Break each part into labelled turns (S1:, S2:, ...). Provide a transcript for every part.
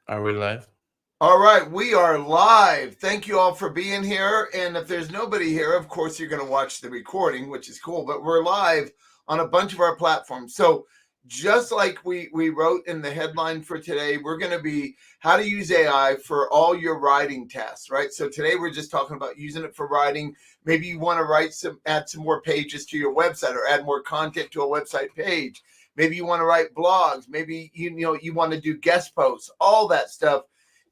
S1: Are we live?
S2: All right, we are live. Thank you all for being here. And if there's nobody here, of course, you're going to watch the recording, which is cool. But we're live on a bunch of our platforms. So, just like we wrote in the headline for today, we're going to be how to use AI for all your writing tasks, right? So, today we're just talking about using it for writing. Maybe you want to add some more pages to your website or add more content to a website page. Maybe you want to write blogs. Maybe you want to do guest posts, all that stuff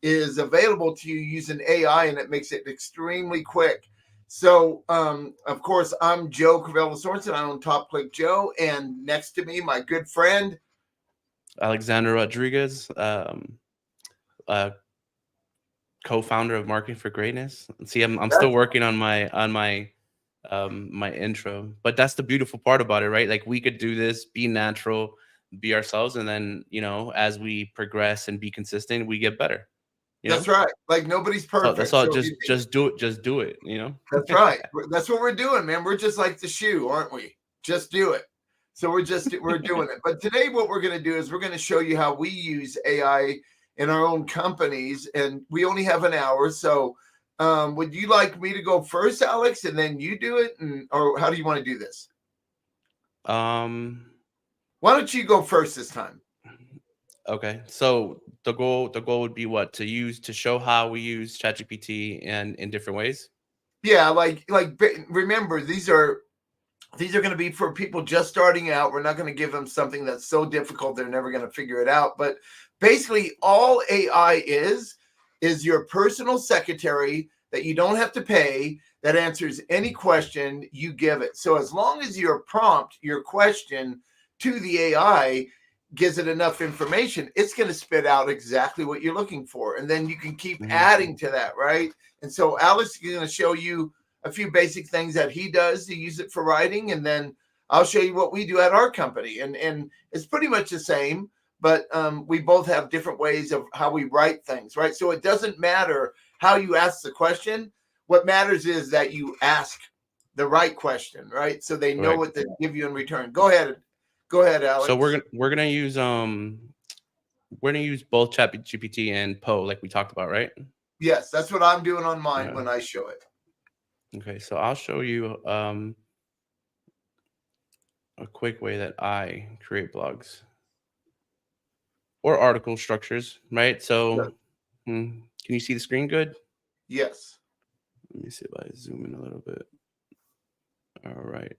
S2: is available to you using AI, and it makes it extremely quick. So, of course, I'm Joe Cravella Sorensen. I own Top Click Joe, and next to me, my good friend.
S1: Alexander Rodriguez, uh, co-founder of Marketing for Greatness. See, I'm still
S2: That's
S1: working on my intro, but that's the beautiful part about it, right? Like we could do this, be natural, be ourselves, and then as we progress and be consistent, we get better. You know,
S2: that's right. Like nobody's
S1: so that's
S2: perfect.
S1: all.
S2: So
S1: Just do it. Just do it.
S2: that's right. That's what we're doing, man. We're just like the shoe, aren't we? Just do it. So we're doing it. But today, what we're going to do is we're going to show you how we use AI in our own companies, and we only have an hour. So, would you like me to go first, Alex, and then you do it, or how do you want to do this?
S1: um.
S2: Why don't you go first this time?
S1: Okay. So the goal would be what to show how we use ChatGPT and in different ways.
S2: Yeah, remember these are going to be for people just starting out. We're not going to give them something that's so difficult they're never going to figure it out. But basically, all AI is your personal secretary that you don't have to pay that answers any question you give it. So as long as your prompt, your question to the AI gives it enough information, it's going to spit out exactly what you're looking for. And then you can keep
S1: Mhm.
S2: adding to that, right? And so Alex is going to show you a few basic things that he does to use it for writing, and then I'll show you what we do at our company, and it's pretty much the same, but we both have different ways of how we write things, right? So it doesn't matter how you ask the question. What matters is that you ask the right question, right? So they know
S1: Correct.
S2: what to give you in return. Go ahead,
S1: So we're
S2: Alex.
S1: gonna we're gonna use both ChatGPT and Poe, like we talked about, right?
S2: Yes, that's what I'm doing on mine
S1: Yeah.
S2: when I show it.
S1: Okay. So I'll show you a quick way that I create blogs or article structures, right? So,
S2: Good.
S1: can you see the screen good?
S2: Yes.
S1: Let me see if I zoom in a little bit. All right.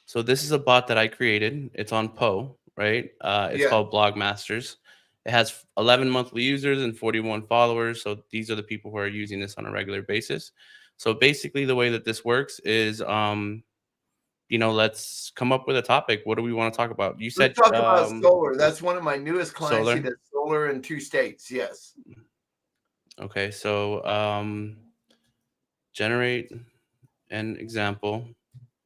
S1: So this is a bot that I created. It's on Poe, right? It's
S2: Yeah.
S1: called Blog Masters. It has 11 monthly users and 41 followers. So these are the people who are using this on a regular basis. So basically, the way that this works is, let's come up with a topic. What do we want to talk about? You
S2: Let's
S1: said
S2: talk about solar. That's one of my newest clients. He
S1: solar.
S2: does solar in 2 states. Yes.
S1: Okay, so generate an example.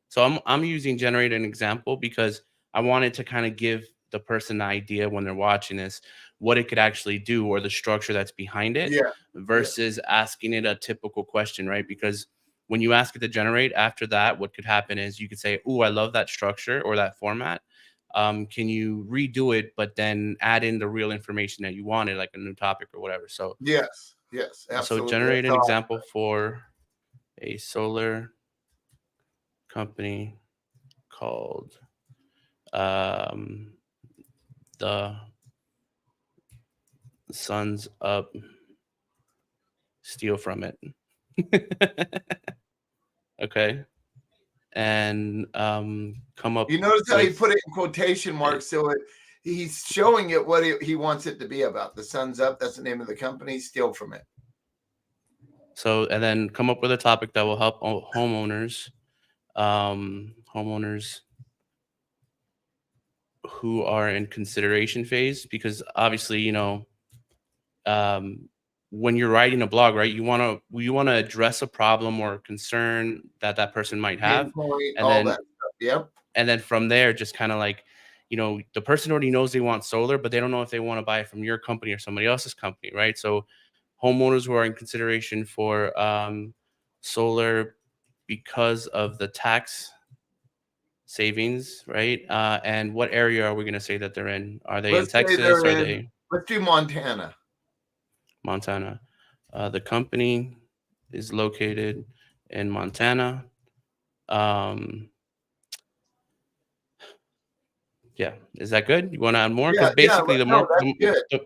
S1: So I'm using generate an example because I wanted to kind of give the person the idea when they're watching this what it could actually do or the structure that's behind it
S2: Yeah. Yeah.
S1: versus asking it a typical question, right? Because when you ask it to generate after that, what could happen is you could say, "Oh, I love that structure or that format. Can you redo it, but then add in the real information that you wanted, like a new topic or whatever?" So,
S2: Yes. Yes.
S1: so
S2: Absolutely.
S1: generate
S2: That's
S1: an
S2: all.
S1: example for a solar company called um, the sun's up, steal from it. Okay, and come up
S2: You notice how he
S1: with
S2: put it in quotation
S1: a,
S2: marks, so he's showing it what he wants it to be about. The sun's up. That's the name of the company. Steal from it.
S1: and then come up with a topic that will help homeowners who are in consideration phase, because obviously um, when you're writing a blog, right, you want to address a problem or concern that that person might
S2: Pain
S1: have,
S2: point.
S1: and
S2: All
S1: then
S2: that stuff. Yep.
S1: from there, just kind of like, the person already knows they want solar, but they don't know if they want to buy it from your company or somebody else's company, right? So homeowners who are in consideration for solar because of the tax savings, right? And what area are we going to say that they're in? Are they in
S2: Let's say
S1: Texas?
S2: they're
S1: Are
S2: in.
S1: they
S2: Let's do Montana.
S1: Montana. The company is located in Montana. Um, yeah, is that good? You want to add more?
S2: Yeah,
S1: Because
S2: yeah,
S1: basically,
S2: no, that's good.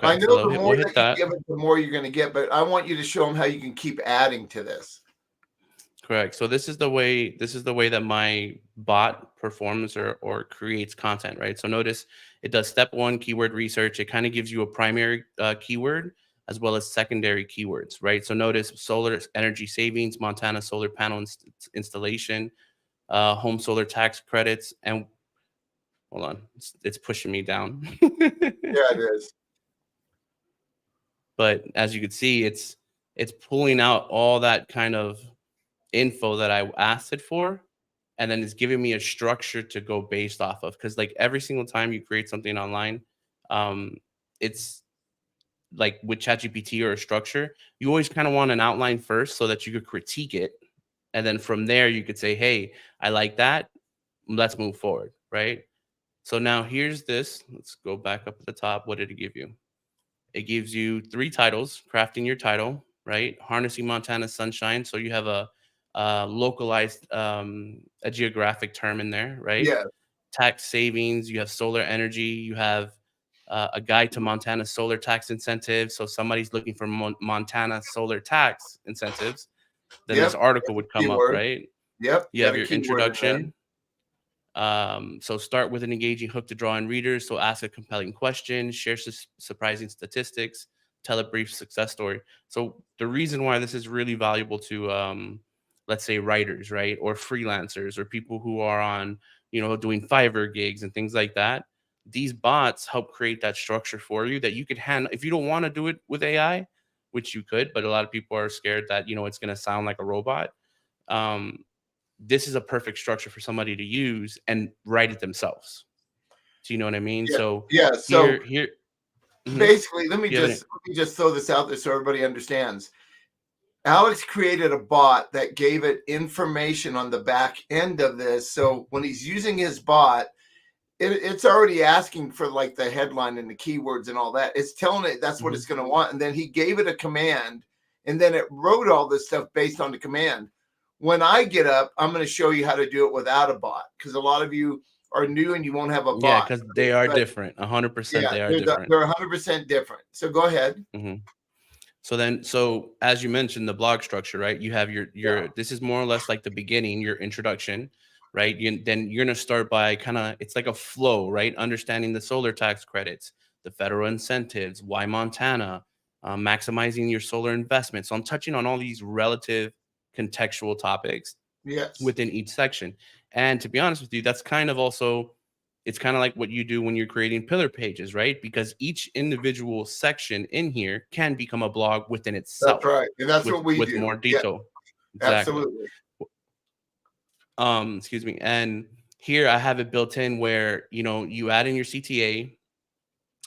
S2: I
S1: okay, so
S2: know the
S1: we'll
S2: more
S1: hit
S2: that you
S1: that.
S2: give it, the more you're going to get, but I want you to show them how you can keep adding to this.
S1: Correct. So this is the way that my bot performs or creates content, right? So notice it does step one keyword research. It kind of gives you a primary keyword as well as secondary keywords, right? So notice solar energy savings, Montana solar panel installation, home solar tax credits, and hold on, it's pushing me down.
S2: Yeah, it is.
S1: But as you can see, it's pulling out all that kind of info that I asked it for, and then it's giving me a structure to go based off of. Because like every single time you create something online, um, it's like with ChatGPT or a structure, you always kind of want an outline first so that you could critique it, and then from there you could say, "Hey, I like that. Let's move forward." Right. So now here's this. Let's go back up at the top. What did it give you? It gives you 3 titles, crafting your title, right? Harnessing Montana's sunshine, so you have a localized, a geographic term in there, right?
S2: Yeah,
S1: Tax savings, you have solar energy, you have, a guide to Montana's solar tax incentives, so somebody's looking for Montana solar tax incentives, then this
S2: yep,
S1: article
S2: that's a
S1: would come up,
S2: keyword.
S1: right?
S2: Yep,
S1: You
S2: got
S1: have
S2: a
S1: your
S2: keyword in there.
S1: introduction, so start with an engaging hook to draw in readers. So ask a compelling question, share surprising statistics, tell a brief success story. So the reason why this is really valuable to, let's say, writers, right, or freelancers, or people who are on, doing Fiverr gigs and things like that. These bots help create that structure for you that you could handle if you don't want to do it with AI, which you could, but a lot of people are scared that it's going to sound like a robot. Um, this is a perfect structure for somebody to use and write it themselves. Do you know what I mean?
S2: Yeah,
S1: So
S2: yeah. So
S1: here, mhm.
S2: basically, let me
S1: Do you have
S2: just
S1: any?
S2: let me just throw this out there so everybody understands. Alex created a bot that gave it information on the back end of this. So when he's using his bot, it's already asking for like the headline and the keywords and all that. It's telling it that's what it's
S1: Mhm.
S2: going to want. And then he gave it a command and then it wrote all this stuff based on the command. When I get up, I'm going to show you how to do it without a bot because a lot of you are new and you won't have a
S1: Yeah,
S2: bot.
S1: because they are
S2: But
S1: different. 100%,
S2: yeah,
S1: they are different.
S2: they're 100% different. So go ahead.
S1: Mhm. So as you mentioned, the blog structure, right? You have
S2: Yeah.
S1: your this is more or less like the beginning, your introduction, right? Then you're gonna start by kind of it's like a flow, right? Understanding the solar tax credits, the federal incentives, why Montana, maximizing your solar investment. So I'm touching on all these relative contextual topics
S2: Yes.
S1: within each section. And to be honest with you, that's kind of also it's kind of like what you do when you're creating pillar pages, right? Because each individual section in here can become a blog within
S2: That's
S1: itself
S2: right. And that's
S1: with
S2: what we
S1: with
S2: do.
S1: more
S2: Yeah,
S1: detail. Exactly.
S2: absolutely.
S1: Excuse me. And here I have it built in where, you add in your CTA,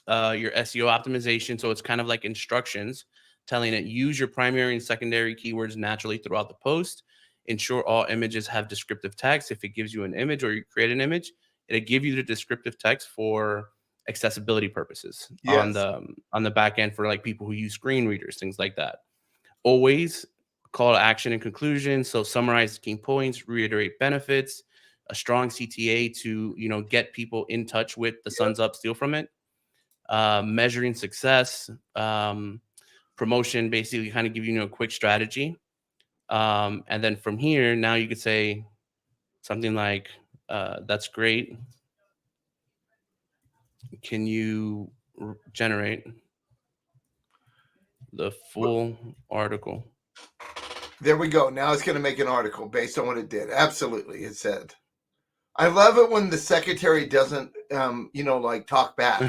S1: your SEO optimization. So it's kind of like instructions telling it use your primary and secondary keywords naturally throughout the post. Ensure all images have descriptive text. If it gives you an image or you create an image, it'll give you the descriptive text for accessibility purposes
S2: Yes.
S1: on the back end for like people who use screen readers, things like that. Always call to action and conclusion. So summarize key points, reiterate benefits, a strong CTA to get people in touch with the
S2: Yep.
S1: sun's up, steal from it, measuring success, promotion, basically kind of give you a quick strategy. And then from here, now you could say something like, that's great. Can you generate the full article?
S2: There we go. Now it's going to make an article based on what it did. Absolutely, it said. I love it when the secretary doesn't, like talk back.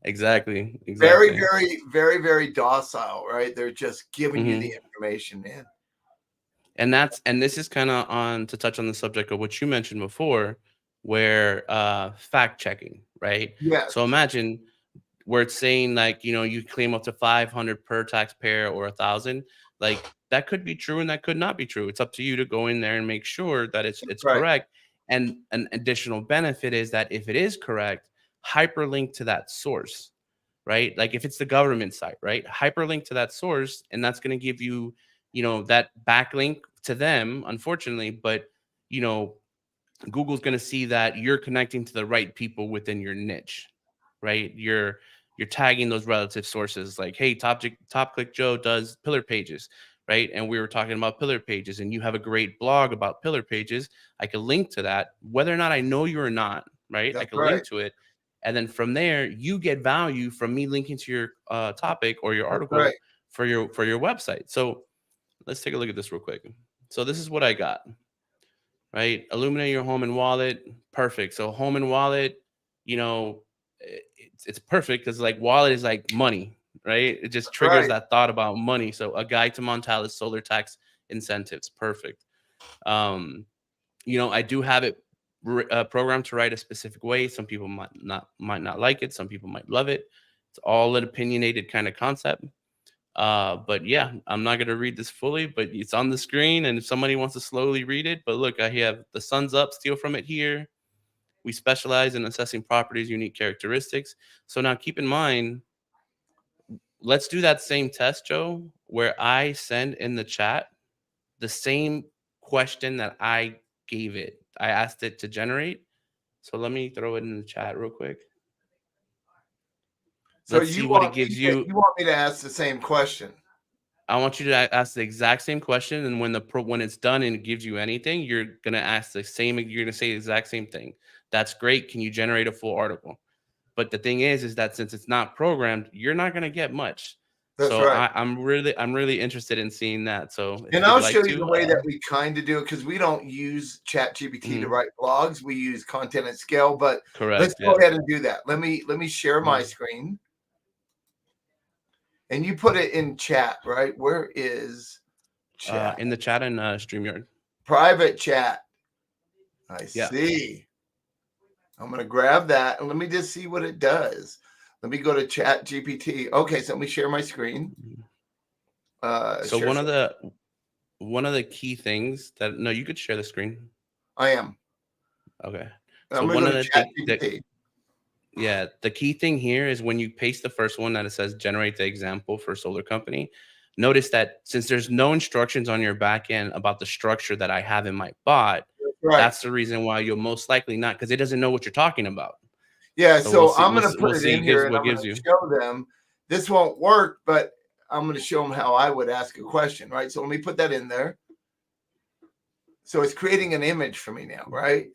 S1: Exactly.
S2: Very,
S1: Exactly.
S2: very, very, very docile, right? They're just giving you the
S1: Hmm.
S2: information, man.
S1: And this is kind of on to touch on the subject of what you mentioned before, where fact checking, right?
S2: Yes,
S1: So imagine where it's saying like you claim up to 500 per taxpayer or 1,000, like that could be true and that could not be true. It's up to you to go in there and make sure that it's
S2: right.
S1: correct. And an additional benefit is that if it is correct, hyperlink to that source. right? Like if it's the government site, right? Hyperlink to that source, and that's going to give you, that backlink to them, unfortunately. But, you know, Google's going to see that you're connecting to the right people within your niche, right? You're tagging those relative sources like, hey, Top Click Joe does pillar pages, right? And we were talking about pillar pages, and you have a great blog about pillar pages. I could link to that, whether or not I know you or not, right? I
S2: That's
S1: could
S2: right.
S1: link to it, and then from there, you get value from me linking to your topic or your
S2: That's right.
S1: article for your website. So let's take a look at this real quick. So this is what I got, right? Illuminate your home and wallet. Perfect. So home and wallet, you know, it's perfect because like wallet is like money, right? It just
S2: That's
S1: triggers
S2: right.
S1: that thought about money. So a guide to Montala's solar tax incentives. Perfect. Um, I do have it programmed to write a specific way. Some people might not like it. Some people might love it. It's all an opinionated kind of concept. But yeah, I'm not gonna read this fully, but it's on the screen, and if somebody wants to slowly read it, but look, I have the sun's up, steal from it here. We specialize in assessing properties' unique characteristics. So now keep in mind, let's do that same test, Joe, where I send in the chat the same question that I gave it. I asked it to generate. So let me throw it in the chat real quick.
S2: So
S1: Let's see
S2: you
S1: what it
S2: want me
S1: gives
S2: to,
S1: you.
S2: you want me to ask the same question?
S1: I want you to ask the exact same question, and when it's done and it gives you anything, you're gonna ask the same. You're gonna say the exact same thing. That's great. Can you generate a full article? But the thing is that since it's not programmed, you're not gonna get much.
S2: That's
S1: So
S2: right.
S1: I'm really interested in seeing that. So if
S2: And
S1: you'd
S2: I'll
S1: like
S2: show you the
S1: to,
S2: way that we kind of do it because we don't use ChatGPT to
S1: mhm,
S2: write blogs. We use content at scale, but let's
S1: correct,
S2: go
S1: yeah,
S2: ahead and do that. Let me share my
S1: mhm.
S2: screen and you put it in chat, right? Where is chat?
S1: In the chat and Streamyard,
S2: Private chat. I
S1: yeah.
S2: see. I'm going to grab that and let me just see what it does. Let me go to ChatGPT. Okay, so let me share my screen.
S1: Mhm. So
S2: Share.
S1: one of the key things that no, you could share the screen.
S2: I am.
S1: Okay. So
S2: I'm going to
S1: one
S2: go
S1: of
S2: to
S1: the thing that
S2: ChatGPT.
S1: Yeah, the key thing here is when you paste the first one that it says generate the example for solar company, notice that since there's no instructions on your back end about the structure that I have in my bot,
S2: Right.
S1: that's the reason why you'll most likely not, because it doesn't know what you're talking about.
S2: Yeah,
S1: So we'll
S2: so
S1: see.
S2: I'm
S1: We'll
S2: going to
S1: see, we'll
S2: put it
S1: see
S2: in here and
S1: what
S2: I'm going
S1: gives
S2: to
S1: you.
S2: show them. This won't work, but I'm going to show them how I would ask a question, right? So let me put that in there. So it's creating an image for me now, right?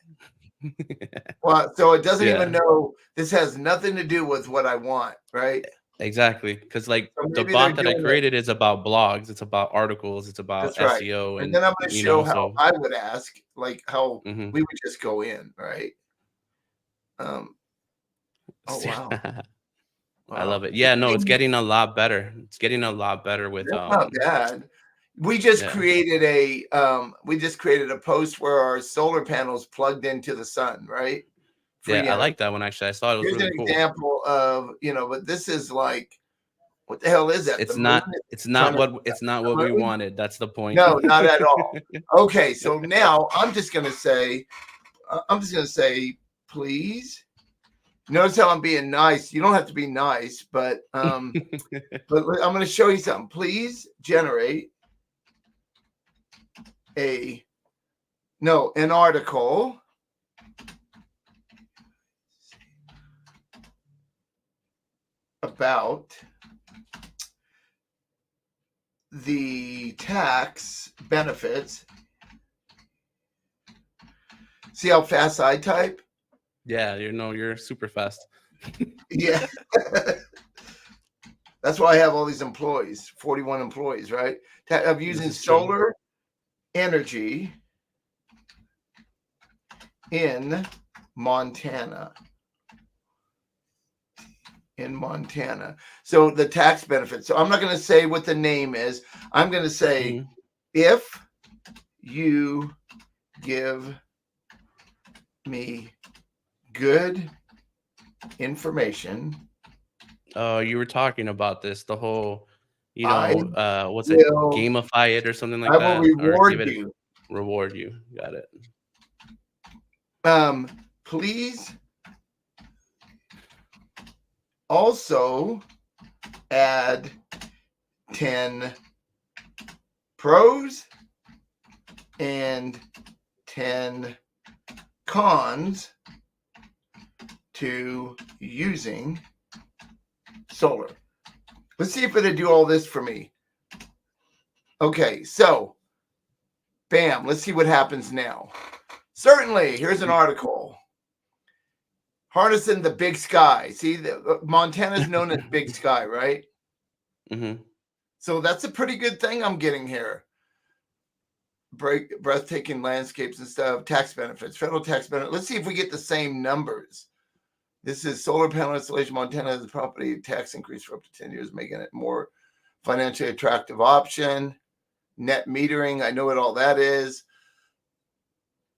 S2: Well, so it doesn't even
S1: Yeah,
S2: know this has nothing to do with what I want, right?
S1: exactly. Because like
S2: So
S1: the
S2: maybe they're
S1: bot that I
S2: doing it.
S1: created is about blogs, it's about articles, it's about
S2: That's right.
S1: SEO,
S2: And
S1: and
S2: then I'm going to show how
S1: so.
S2: I would ask, like how
S1: Mhm.
S2: we would just go in, right? Um, oh wow,
S1: I
S2: wow.
S1: love it. Yeah, no, it's getting a lot better. It's getting a lot better with
S2: That's not bad.
S1: yeah.
S2: We just created a post where our solar panels plugged into the sun, right?
S1: Yeah,
S2: Free
S1: I
S2: energy.
S1: like that one actually. I thought it was
S2: Here's an
S1: really cool.
S2: example of, but this is like, what the hell is that? The
S1: It's
S2: moon
S1: not
S2: is
S1: it's
S2: trying
S1: not
S2: to
S1: what
S2: the
S1: we
S2: moon?
S1: wanted. That's the point.
S2: No, not at all. Okay, so now I'm just gonna say, please. Notice how I'm being nice. You don't have to be nice, but I'm gonna show you something. Please generate an article about the tax benefits. See how fast I type?
S1: Yeah, you're super fast.
S2: Yeah. That's why I have all these employees, 41 employees, right? Of
S1: This
S2: using
S1: is true.
S2: solar energy in Montana. So the tax benefits. So I'm not going to say what the name is. I'm going to say,
S1: Mhm.
S2: if you give me good information,
S1: Oh, you were talking about this, the whole,
S2: I
S1: what's it?
S2: will
S1: Gamify it or something
S2: I
S1: like
S2: will
S1: that, or
S2: reward
S1: give it
S2: you.
S1: reward you. Got it.
S2: Please also add 10 pros and 10 cons to using solar. Let's see if it'll do all this for me. Okay, so bam, let's see what happens now. Certainly, here's an article. Harnessing the big sky. See, Montana's known as big sky, right?
S1: Mm-hmm.
S2: So that's a pretty good thing I'm getting here. Breathtaking landscapes and stuff, tax benefits, federal tax benefits. Let's see if we get the same numbers. This is solar panel installation. Montana has a property tax increase for up to 10 years, making it more financially attractive option. Net metering, I know what all that is.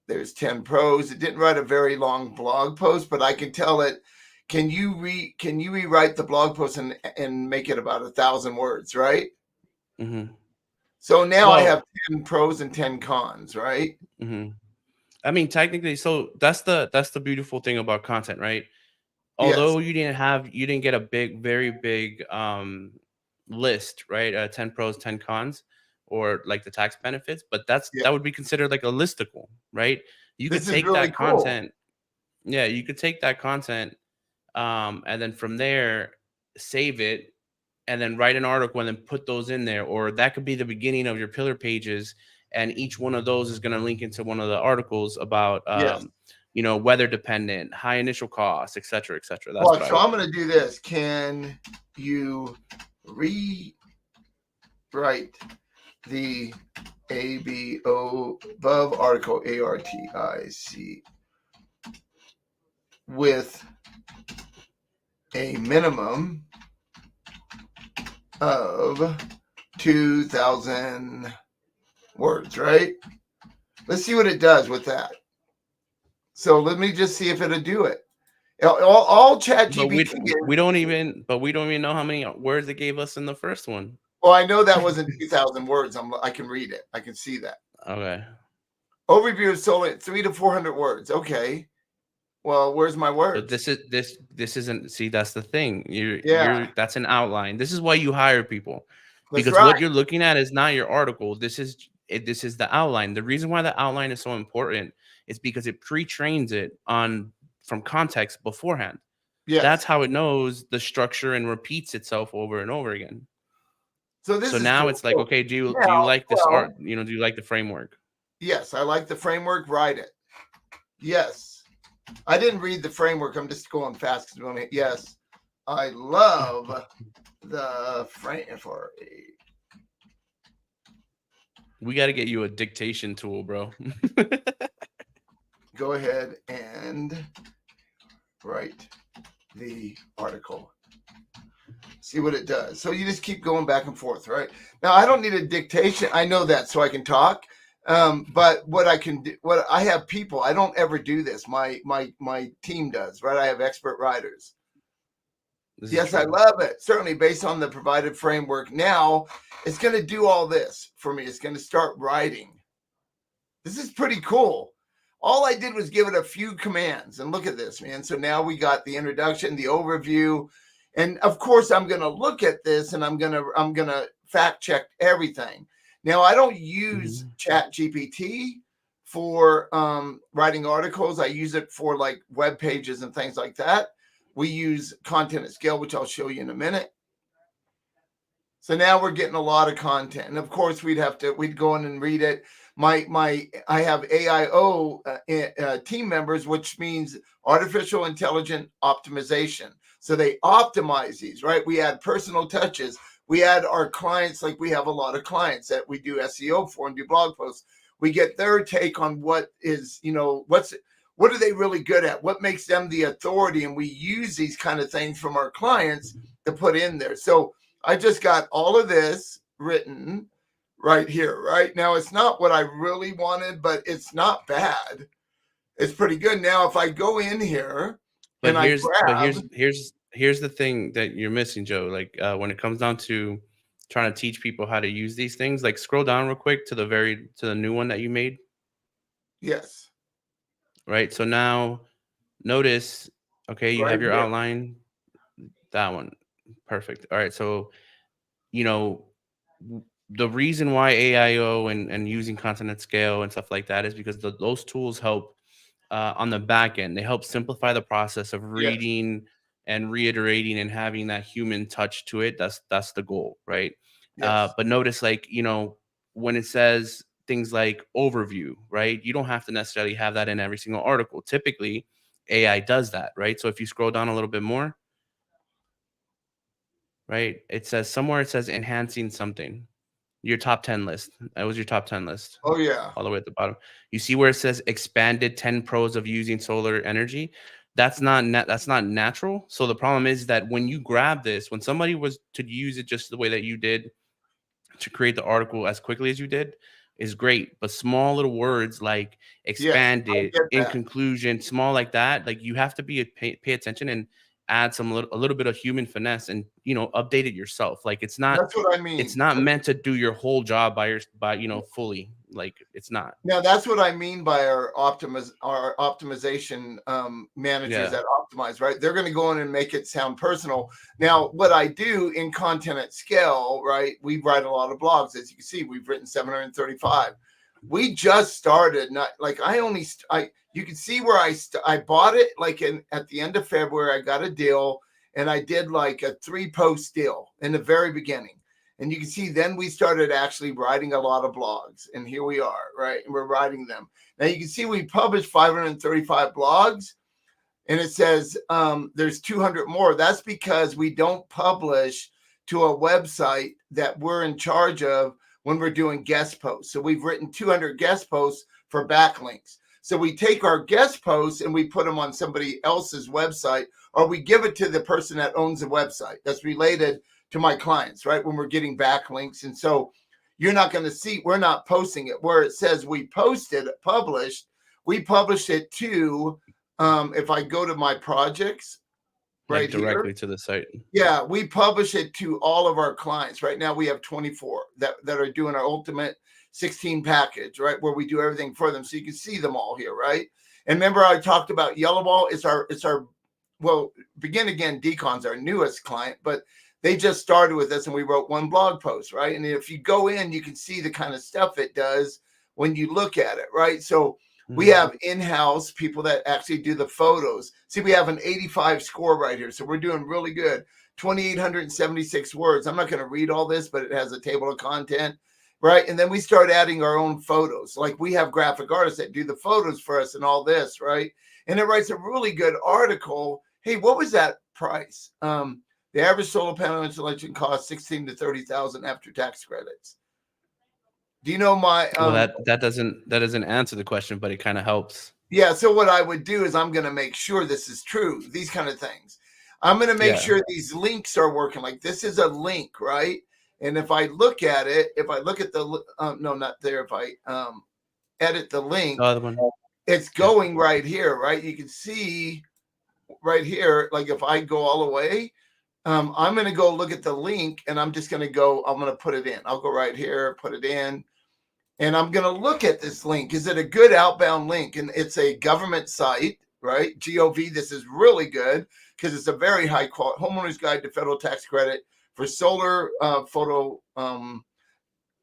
S2: There's 10 pros. It didn't write a very long blog post, but I can tell it. Can you rewrite the blog post and make it about 1,000 words, right?
S1: Mm-hmm.
S2: So now I
S1: Well,
S2: have 10 pros and 10 cons, right?
S1: mm-hmm. I mean, technically, so that's the beautiful thing about content, right?
S2: Yes.
S1: Although you didn't get a very big list, right? 10 pros, 10 cons, or like the tax benefits, but
S2: Yeah.
S1: that would be considered like a listicle, right? You could
S2: This is
S1: take
S2: really
S1: that
S2: cool.
S1: content, yeah, you could take that content, and then from there save it, and then write an article and then put those in there, or that could be the beginning of your pillar pages, and each one of those is going to link into one of the articles about
S2: Yes.
S1: weather dependent, high initial costs, etc., etc. That's what
S2: Well,
S1: I
S2: so
S1: would
S2: I'm
S1: do.
S2: going to do this. Can you rewrite the ABO above article ARTIC with a minimum of 2,000 words, right? Let's see what it does with that. So let me just see if it'll do it. All
S1: But
S2: ChatGPT is.
S1: we don't even know how many words it gave us in the first one.
S2: Well, I know that wasn't 2,000 words. I can read it. I can see that.
S1: Okay.
S2: Overview of solar 300 to 400 words. Okay. Well, where's my
S1: But
S2: words?
S1: this isn't, see, that's the thing.
S2: Yeah,
S1: That's an outline. This is why you hire people.
S2: that's
S1: Because what
S2: right.
S1: you're looking at is not your article. This is the outline. The reason why the outline is so important is because it pre-trains it on from context beforehand. That's
S2: Yes.
S1: how it knows the structure and repeats itself over and over again.
S2: So this
S1: So
S2: is
S1: now
S2: cool.
S1: it's like,
S2: So
S1: okay, do
S2: now,
S1: you like this
S2: well,
S1: art? Do you like the framework?
S2: yes, I like the framework. Write it. Yes. I didn't read the framework. I'm just going fast because yes, I love the frame for a.
S1: We got to get you a dictation tool, bro.
S2: Go ahead and write the article. See what it does. So you just keep going back and forth, right? Now I don't need a dictation. I know that so I can talk. But what I can do, what I have people, I don't ever do this. My team does, right? I have expert writers.
S1: This is
S2: Yes, I
S1: true.
S2: love it. Certainly based on the provided framework. Now it's going to do all this for me. It's going to start writing. This is pretty cool. All I did was give it a few commands and look at this, man. So now we got the introduction, the overview, and of course I'm going to look at this and I'm going to fact check everything. Now I don't use
S1: Mhm.
S2: ChatGPT for writing articles. I use it for like web pages and things like that. We use content at scale, which I'll show you in a minute. So now we're getting a lot of content, and of course we'd go in and read it. I have AIO team members, which means artificial intelligent optimization. So they optimize these, right? We add personal touches. We add our clients, like we have a lot of clients that we do SEO for and do blog posts. We get their take on what are they really good at? What makes them the authority? And we use these kind of things from our clients to put in there. So I just got all of this written right here, right? Now, it's not what I really wanted, but it's not bad. It's pretty good. Now, if I go in here
S1: But
S2: and I
S1: here's but
S2: grab,
S1: here's the thing that you're missing, Joe. Like when it comes down to trying to teach people how to use these things, like scroll down real quick to the new one that you made,
S2: yes,
S1: right? So now notice, okay, you
S2: right
S1: have your
S2: here.
S1: outline. That one. Perfect. All right. So, you know, the reason why AIO and using content at scale and stuff like that is because those tools help on the back end. They help simplify the process of
S2: Yes.
S1: reading and reiterating and having that human touch to it. That's the goal, right?
S2: Yes.
S1: But notice, like, when it says things like overview, right? You don't have to necessarily have that in every single article. Typically, AI does that, right? So if you scroll down a little bit more, right, it says somewhere it says enhancing something. Your top 10 list. That was your top 10 list
S2: Oh yeah.
S1: all the way at the bottom. You see where it says expanded 10 pros of using solar energy? That's not natural. So the problem is that when you grab this, when somebody was to use it just the way that you did to create the article as quickly as you did is great. But small little words like
S2: Yes. I
S1: expanded,
S2: get
S1: in
S2: that.
S1: conclusion, small like that, like you have to pay attention and add a little bit of human finesse and update it yourself. Like
S2: That's what I
S1: it's
S2: mean.
S1: not meant to do your whole job by fully. Like it's not.
S2: Now that's what I mean by our optimization managers
S1: Yeah.
S2: that optimize, right? They're going to go in and make it sound personal. Now, what I do in content at scale, right? We write a lot of blogs, as you can see. We've written 735. We just started. Not like I only I. You can see where I bought it like at the end of February. I got a deal and I did like a 3-post deal in the very beginning. And you can see then we started actually writing a lot of blogs. And here we are, right? And we're writing them. Now you can see we published 535 blogs. And it says there's 200 more. That's because we don't publish to a website that we're in charge of when we're doing guest posts. So we've written 200 guest posts for backlinks. So we take our guest posts and we put them on somebody else's website, or we give it to the person that owns the website that's related to my clients, right? When we're getting backlinks. And so you're not going to see, we're not posting it where it says we posted, published. We published it to, if I go to my projects
S1: Like
S2: right here,
S1: directly to the site.
S2: yeah, we publish it to all of our clients. Right now we have 24 that are doing our ultimate 16 package, right? Where we do everything for them. So you can see them all here, right? And remember I talked about Yellow Ball. It's our well, Begin Again Decon's our newest client, but they just started with us and we wrote one blog post, right? And if you go in, you can see the kind of stuff it does when you look at it, right? So we have in-house people that actually do the photos. See, we have an 85 score right here. So we're doing really good. 2,876 words. I'm not going to read all this, but it has a table of content, right? And then we start adding our own photos. Like we have graphic artists that do the photos for us and all this, right? And it writes a really good article. Hey, what was that price? The average solar panel installation costs 16 to 30,000 after tax credits. Do you know my
S1: Well, that doesn't answer the question, but it kind of helps.
S2: Yeah, so what I would do is I'm going to make sure this is true, these kind of things. I'm going to make
S1: Yeah.
S2: sure these links are working. Like this is a link, right? And if I look at it, if I look at the no, not there. If I edit the link,
S1: The other one.
S2: it's
S1: Yeah.
S2: going right here, right? You can see right here. Like if I go all the way, I'm going to go look at the link, and I'm just going to go. I'm going to put it in. I'll go right here, put it in. And I'm going to look at this link. Is it a good outbound link? And it's a government site, right? GOV. This is really good because it's a very high quality homeowner's guide to federal tax credit for solar photo.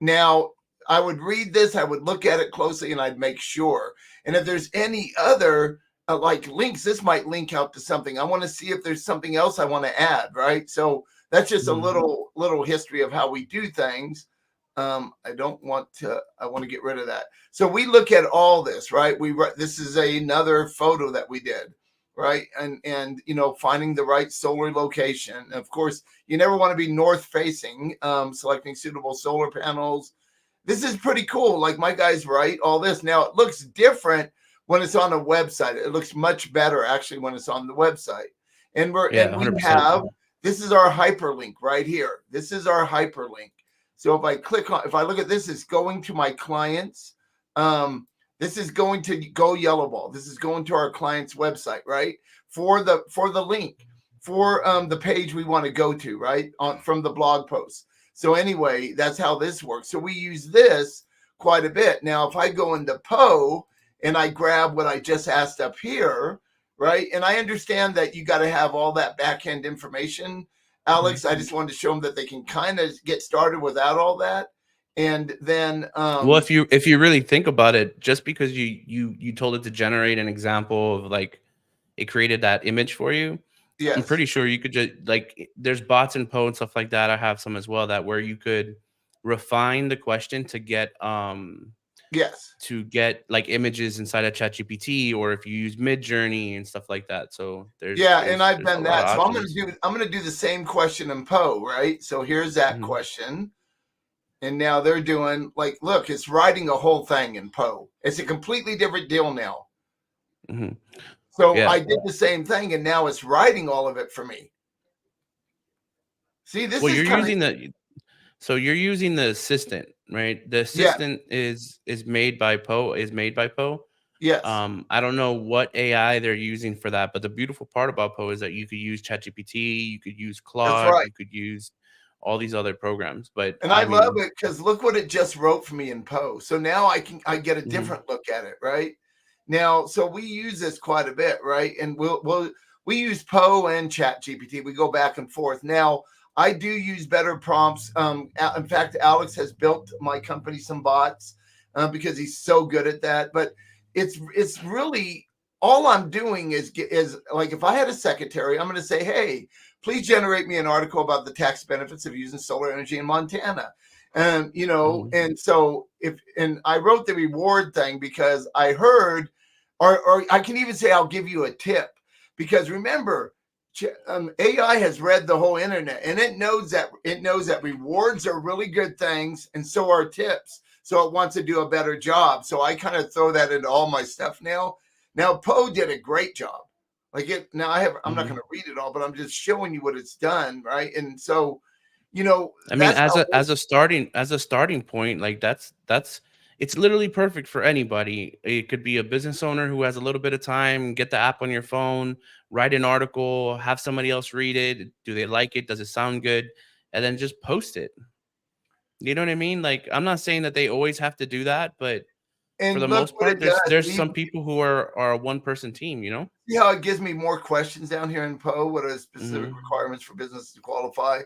S2: Now, I would read this, I would look at it closely, and I'd make sure. And if there's any other like links, this might link out to something. I want to see if there's something else I want to add, right? So that's just a little history of how we do things. I want to get rid of that. So we look at all this, right? This is another photo that we did, right? And finding the right solar location. Of course, you never want to be north facing, selecting suitable solar panels. This is pretty cool. Like my guys write all this. Now it looks different when it's on a website. It looks much better actually when it's on the website. And we
S1: 100%.
S2: have, this is our hyperlink right here. This is our hyperlink. So if I look at this, it's going to my clients. This is going to Go Yellow Ball. This is going to our client's website, right? For the link, for the page we want to go to, right? From the blog post. So anyway, that's how this works. So we use this quite a bit. Now, if I go into Poe and I grab what I just asked up here, right? And I understand that you got to have all that back end information, Alex. I just wanted to show them that they can kind of get started without all that. And then,
S1: Well, if you really think about it, just because you told it to generate an example of like it created that image for you, I'm
S2: yes,
S1: pretty sure you could just like there's bots in Poe and stuff like that. I have some as well that where you could refine the question
S2: yes.
S1: to get like images inside of ChatGPT, or if you use Mid Journey and stuff like that. So
S2: Yeah, and I've
S1: there's a
S2: done
S1: lot of
S2: that. So
S1: options.
S2: I'm gonna do the same question in Poe, right? So here's that
S1: Hmm.
S2: question. And now they're doing like, look, it's writing a whole thing in Poe. It's a completely different deal now.
S1: Hmm.
S2: So
S1: Yeah.
S2: I did the same thing, and now it's writing all of it for me. See, this
S1: Well,
S2: is
S1: you're
S2: kind of
S1: using the so you're using the assistant, right? The
S2: yeah,
S1: assistant is made by Poe, is made by Poe.
S2: yes,
S1: I don't know what AI they're using for that, but the beautiful part about Poe is that you could use ChatGPT, you could use
S2: that's
S1: Claude,
S2: right.
S1: you could use all these other programs. But
S2: And I
S1: I
S2: love
S1: mean,
S2: it because look what it just wrote for me in Poe. So now I get a
S1: mhm,
S2: different look at it, right? Now, so we use this quite a bit, right? And we use Poe and Chat GPT. We go back and forth. Now, I do use better prompts. In fact, Alex has built my company some bots because he's so good at that. But it's really all I'm doing is like if I had a secretary, I'm going to say, hey, please generate me an article about the tax benefits of using solar energy in Montana. And
S1: mhm,
S2: and so if and I wrote the reward thing because I heard, or I can even say I'll give you a tip because remember, AI has read the whole internet and it knows that rewards are really good things and so are tips. So it wants to do a better job. So I kind of throw that into all my stuff now. Now Poe did a great job. Like it now I'm not
S1: mhm.
S2: going to read it all, but I'm just showing you what it's done, right? And so,
S1: I mean,
S2: that's how
S1: as a starting point, like that's it's literally perfect for anybody. It could be a business owner who has a little bit of time, get the app on your phone, write an article, have somebody else read it. Do they like it? Does it sound good? And then just post it. You know what I mean? Like, I'm not saying that they always have to do that, but for the
S2: and look
S1: most
S2: what
S1: part,
S2: it does.
S1: there's
S2: It
S1: some people who are a one person team. You know?
S2: See how it gives me more questions down here in Poe? What are the specific
S1: Hmm.
S2: requirements for business to qualify?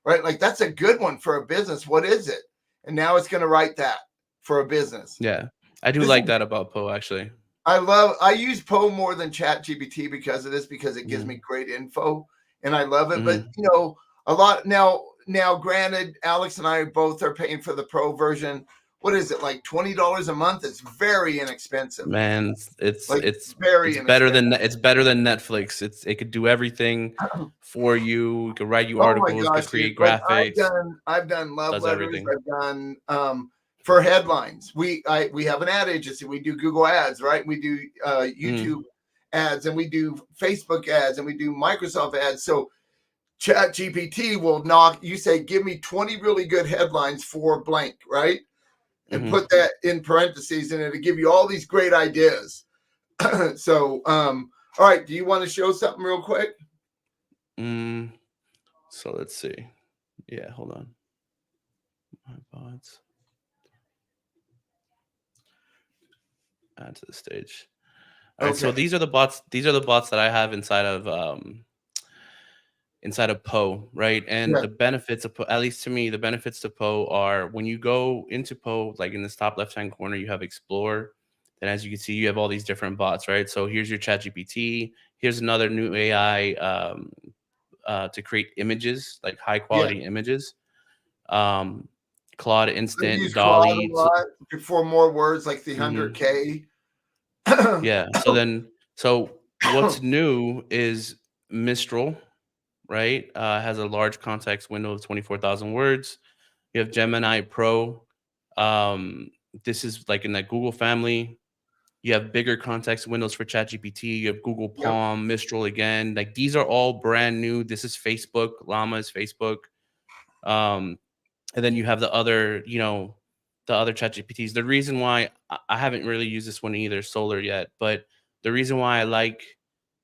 S2: Right? Like that's a good one for a business. What is it? And now it's going to write that for a business.
S1: Yeah, I do
S2: This is
S1: like that about Poe actually.
S2: I use Poe more than Chat GPT because of this, because it gives me
S1: Hmm.
S2: great info and I love it. But
S1: Hmm.
S2: a lot now granted, Alex and I both are paying for the pro version. What is it, like $20 a month? It's very inexpensive.
S1: Man,
S2: Like very inexpensive.
S1: it's better than Netflix. It could do everything for you. It could write you
S2: Oh my
S1: articles, could
S2: gosh, dude!
S1: create
S2: Like
S1: graphics,
S2: I've done love
S1: does
S2: letters.
S1: everything.
S2: I've done for headlines. We have an ad agency. We do Google ads, right? We do
S1: Mm,
S2: YouTube ads, and we do Facebook ads, and we do Microsoft ads. So Chat GPT will knock. You say, give me 20 really good headlines for blank, right? And
S1: mhm.
S2: put that in parentheses, and it'll give you all these great ideas. So, all right. Do you want to show something real quick?
S1: Mm, so let's see. Yeah, hold on. My bots. Add to the stage. All right, so
S2: Okay.
S1: these are the bots that I have inside of Poe, right? And
S2: Yeah.
S1: the benefits of Poe, at least to me, the benefits to Poe are when you go into Poe, like in this top left hand corner, you have Explore. And as you can see, you have all these different bots, right? So here's your ChatGPT. Here's another new AI to create images, like high
S2: Yeah.
S1: quality images. Um, Claude
S2: I
S1: Instant,
S2: use Claude
S1: Dolly.
S2: a lot before more words like the
S1: Mhm.
S2: 100K.
S1: Yeah. So what's new is Mistral, right? Has a large context window of 24,000 words. You have Gemini Pro. Um, this is like in that Google family. You have bigger context windows for ChatGPT. You have Google
S2: Yep.
S1: Palm, Mistral again. Like these are all brand new. This is Facebook. Llama is Facebook. Um, and then you have the other ChatGPTs. The reason why I haven't really used this one either, Solar yet, but the reason why I like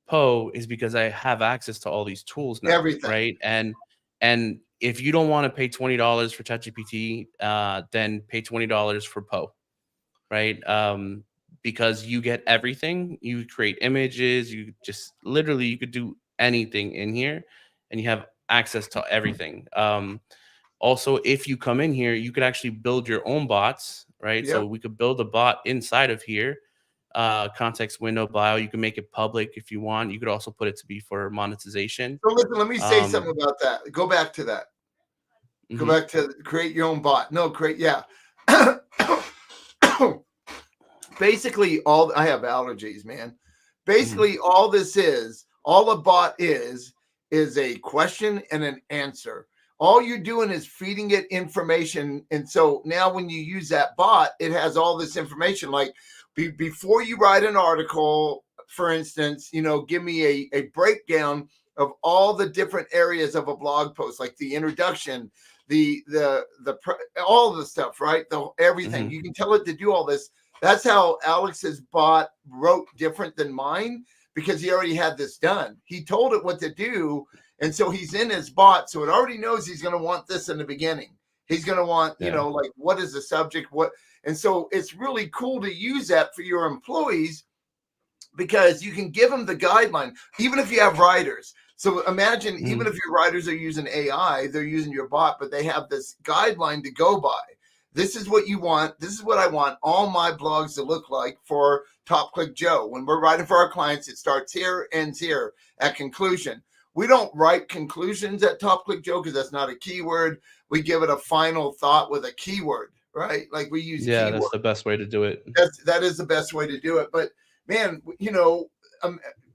S1: Poe is because I have access to all these tools now,
S2: Everything.
S1: right? And if you don't want to pay $20 for ChatGPT, then pay $20 for Poe, right? because you get everything. You create images, you just literally you could do anything in here, and you have access to everything. Also, if you come in here, you could actually build your own bots, right?
S2: Yep.
S1: So we could build a bot inside of here, context window bio. You can make it public if you want. You could also put it to be for monetization.
S2: So listen, let me say something
S1: Um,
S2: about that. Go back to that. Go
S1: mhm,
S2: back to create your own bot. No, create, yeah. Basically, all I have allergies, man.
S1: mhm,
S2: Basically, all a bot is a question and an answer. All you're doing is feeding it information. And so now when you use that bot, it has all this information. Like before you write an article, for instance, give me a breakdown of all the different areas of a blog post, like the introduction, the all the stuff, right? The everything.
S1: mhm.
S2: You can tell it to do all this. That's how Alex's bot wrote different than mine, because he already had this done. He told it what to do. And so he's in his bot. So it already knows he's going to want this in the beginning. He's going to want,
S1: Yeah.
S2: like, what is the subject? And so it's really cool to use that for your employees, because you can give them the guideline, even if you have writers. So imagine, even
S1: Mhm.
S2: if your writers are using AI, they're using your bot, but they have this guideline to go by. This is what you want. This is what I want all my blogs to look like for Top Click Joe. When we're writing for our clients, it starts here, ends here at conclusion. We don't write conclusions at Top Click Joe because that's not a keyword. We give it a final thought with a keyword, right? Like we use
S1: Yeah, that's
S2: keywords.
S1: the best way to do it.
S2: That is the best way to do it. But man,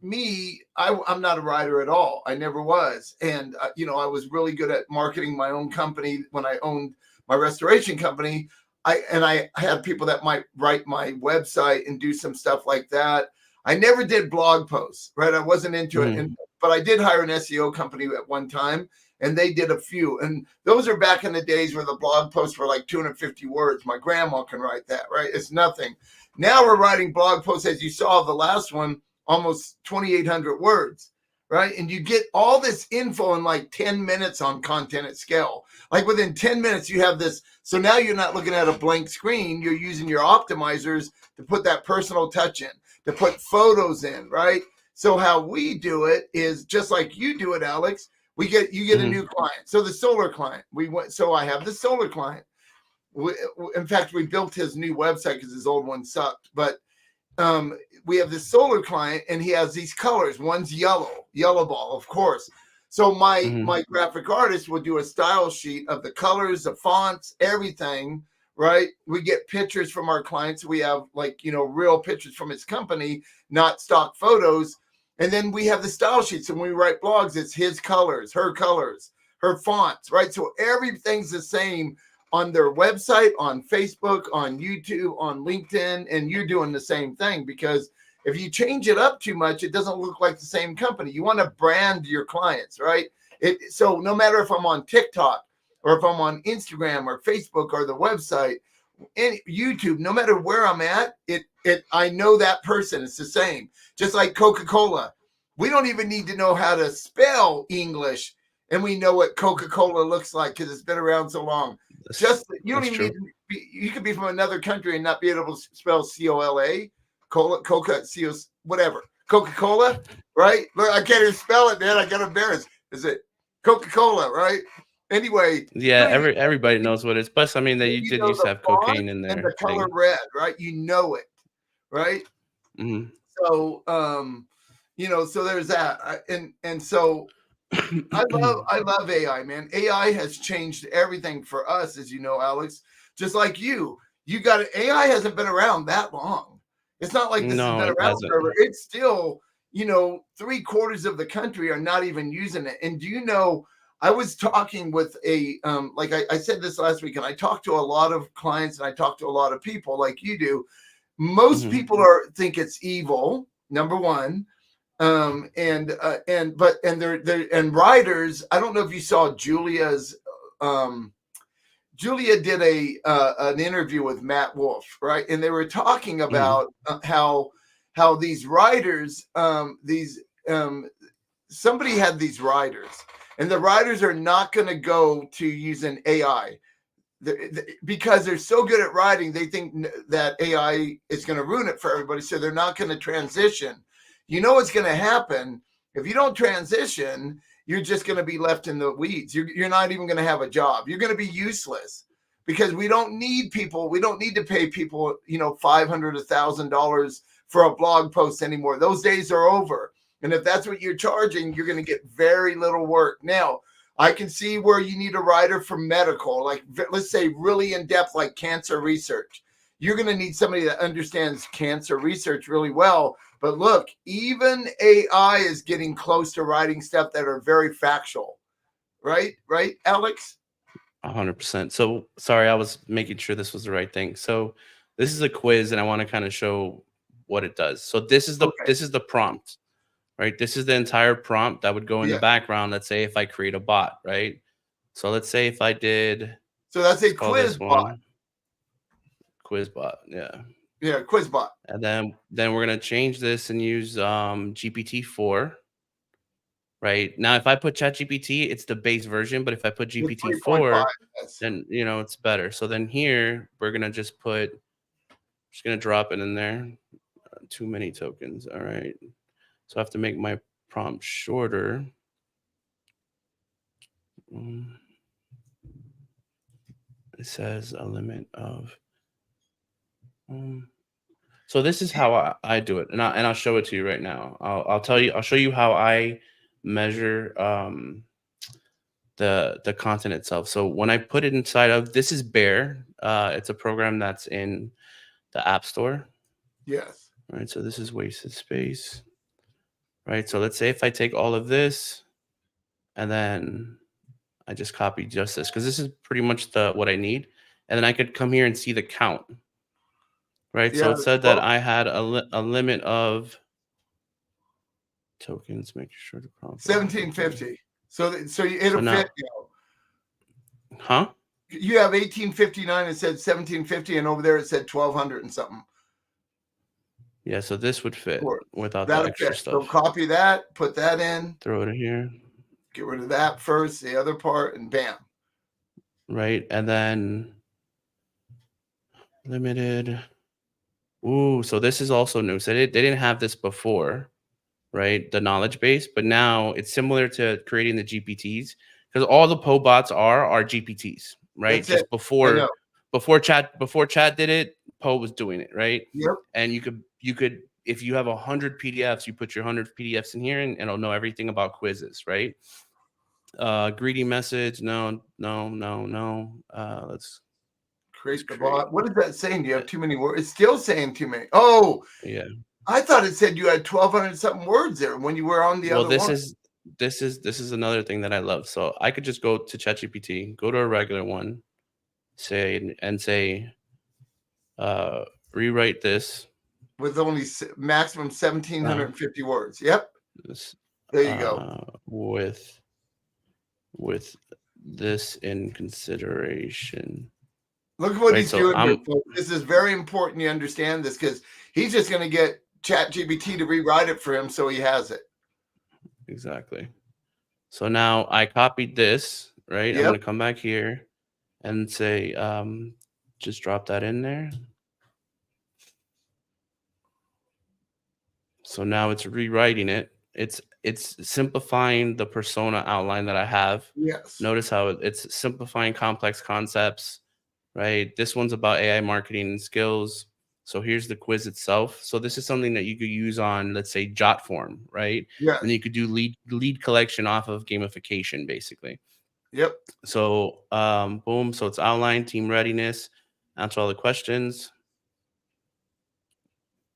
S2: me, I'm not a writer at all. I never was. And I was really good at marketing my own company when I owned my restoration company. I had people that might write my website and do some stuff like that. I never did blog posts, right? I wasn't into it.
S1: Mhm,
S2: But I did hire an SEO company at one time, and they did a few. And those are back in the days where the blog posts were like 250 words. My grandma can write that, right? It's nothing. Now we're writing blog posts, as you saw the last one, almost 2,800 words, right? And you get all this info in like 10 minutes on Content at Scale. Like within 10 minutes, you have this. So now you're not looking at a blank screen. You're using your optimizers to put that personal touch in, to put photos in, right? So how we do it is just like you do it, Alex. You get a
S1: mhm,
S2: new client. So the solar client, so I have the solar client. In fact, we built his new website because his old one sucked. But we have this solar client, and he has these colors. One's yellow ball, of course. So my
S1: mhm,
S2: my graphic artist will do a style sheet of the colors, the fonts, everything. Right? We get pictures from our clients. We have real pictures from his company, not stock photos. And then we have the style sheets. And when we write blogs, it's his colors, her fonts, right? So everything's the same on their website, on Facebook, on YouTube, on LinkedIn, and you're doing the same thing, because if you change it up too much, it doesn't look like the same company. You want to brand your clients, right? So no matter if I'm on TikTok or if I'm on Instagram or Facebook or the website, and YouTube, no matter where I'm at, I know that person. It's the same. Just like Coca-Cola. We don't even need to know how to spell English, and we know what Coca-Cola looks like because it's been around so long.
S1: that's
S2: Just you don't
S1: that's
S2: even need
S1: true.
S2: to be, you could be from another country and not be able to spell COLA, Coca, whatever. Coca-Cola, right? Look, I can't even spell it, man. I got embarrassed. Is it Coca-Cola, right? Anyway, you
S1: Yeah,
S2: don't even
S1: everybody knows what it is. Plus, I mean, they
S2: you
S1: did
S2: know
S1: used to
S2: the
S1: have
S2: font
S1: cocaine in
S2: and the
S1: their
S2: color
S1: thing.
S2: red, right? You know it, right?
S1: Mhm.
S2: So so there's that. And so I love AI, man. AI has changed everything for us, as you know, Alex. Just like you. AI hasn't been around that long. It's not like this has
S1: No,
S2: been
S1: it
S2: around
S1: hasn't.
S2: forever. It's still, 3/4 of the country are not even using it. And do you know, I was talking with like I said this last week, and I talked to a lot of clients and I talked to a lot of people like you do. Most
S1: Mhm,
S2: people think it's evil, number one. And writers, I don't know if you saw um Julia did an interview with Matt Wolf, right? And they were talking
S1: mhm,
S2: about how these writers, these somebody had these writers, and the writers are not going to go to using AI. because they're so good at writing, they think that AI is going to ruin it for everybody. So they're not going to transition. You know what's going to happen if you don't transition? You're just going to be left in the weeds. You're not even going to have a job. You're going to be useless because we don't need people. We don't need to pay people, $500, $1,000 for a blog post anymore. Those days are over. And if that's what you're charging, you're going to get very little work. Now, I can see where you need a writer for medical, like let's say really in depth, like cancer research. You're going to need somebody that understands cancer research really well. But look, even AI is getting close to writing stuff that are very factual. Right, Alex?
S1: 100%. So sorry, I was making sure this was the right thing. So this is a quiz, and I want to kind of show what it does. So
S2: Okay.
S1: this is the prompt, right? This is the entire prompt that would go in the
S2: Yeah.
S1: background. Let's say if I create a bot, right? So let's say if I did,
S2: So that's a
S1: let's call
S2: quiz
S1: this
S2: bot.
S1: one quiz bot, yeah.
S2: Yeah, quiz bot.
S1: And then we're gonna change this and use GPT-4. Right now, if I put ChatGPT, it's the base version, but if I put
S2: With 3.5.
S1: GPT-4,
S2: Yes.
S1: then it's better. So then here we're gonna just gonna drop it in there. Too many tokens. All right. So I have to make my prompt shorter. It says a limit of. So this is how I do it, and I'll show it to you right now. I'll show you how I measure the content itself. So when I put it inside of this is Bear. It's a program that's in the App Store.
S2: Yes.
S1: Right. So this is wasted space. Right. So let's say if I take all of this and then I just copy just this because this is pretty much what I need. And then I could come here and see the count. Right. So
S2: Yeah.
S1: it said that I had a limit of tokens, making sure the prompt.
S2: 1750. So it'll
S1: So now,
S2: fit.
S1: huh?
S2: You have 1859. It said 1750, and over there it said 1200 and something.
S1: Yeah, so this would fit without the
S2: That'll
S1: extra
S2: fit. So
S1: stuff.
S2: copy that, put that in,
S1: Throw it in here.
S2: get rid of that first, the other part, and bam.
S1: Right, and then limited. Ooh, so this is also new. So they didn't have this before, right? The knowledge base, but now it's similar to creating the GPTs because all the Poe bots are GPTs, right?
S2: That's it.
S1: Just before chat did it, Poe was doing it, right?
S2: Yep.
S1: And you could if you have 100 PDFs, you put your 100 PDFs in here and it'll know everything about quizzes, right? Greedy message, no. Let's
S2: create the bot. What is that saying? Do you have too many words? It's still saying too many. Oh,
S1: yeah.
S2: I thought it said you had 1,200 something words there when you were on the other one.
S1: This is another thing that I love. So I could just go to ChatGPT, go to a regular one, say rewrite this
S2: with only maximum 1,750 words. Yep.
S1: This,
S2: there you go.
S1: With this in consideration.
S2: Look at what he's doing here, folks. This is very important you understand this because he's just going to get ChatGPT to rewrite it for him so he has it.
S1: Exactly. So now I copied this, right? Yep. I'm going to come back here and say, just drop that in there. So now it's rewriting it. It's simplifying the persona outline that I have.
S2: Yes.
S1: Notice how it's simplifying complex concepts, right? This one's about AI marketing and skills. So here's the quiz itself. So this is something that you could use on, let's say, Jotform, right?
S2: Yeah.
S1: And you could do lead collection off of gamification, basically.
S2: Yep.
S1: So boom. So it's outline, team readiness, answer all the questions.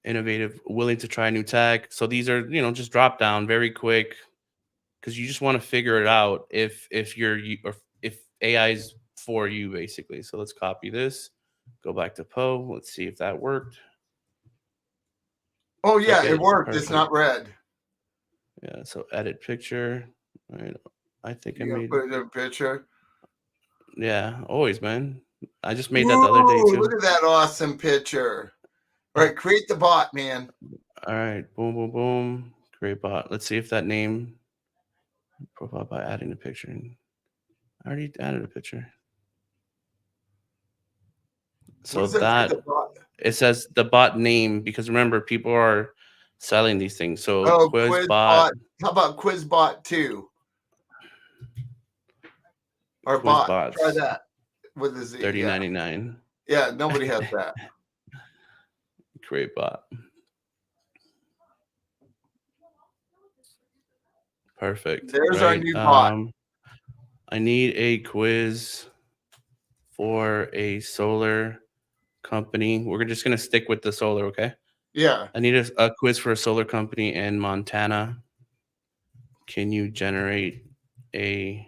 S1: Innovative, willing to try new tech. So these are, just drop down very quick because you just want to figure it out if AI is for you, basically. So let's copy this, go back to Poe. Let's see if that worked.
S2: Oh yeah, it worked. Perfect. It's not red.
S1: Yeah. So edit picture. All right. I think I made
S2: put a picture.
S1: Yeah, always, man. I just made that the other day too.
S2: Look at that awesome picture. All right, create the bot, man.
S1: All right, boom, boom, boom. Create bot. Let's see if that name profile by adding a picture. I already added a picture. So
S2: What does that say?
S1: that
S2: The bot.
S1: it says the bot name, because remember, people are selling these things. So
S2: Oh,
S1: quiz
S2: quiz
S1: bot,
S2: bot. How about quiz bot 2 or
S1: quiz
S2: bot? Try
S1: bots,
S2: that with a Z. Yeah.
S1: 30.99.
S2: Yeah. Nobody has that.
S1: Create bot. Perfect.
S2: There's our
S1: Right.
S2: new bot.
S1: I need a quiz for a solar company. We're just gonna stick with the solar, okay?
S2: Yeah.
S1: I need a quiz for a solar company in Montana. Can you generate a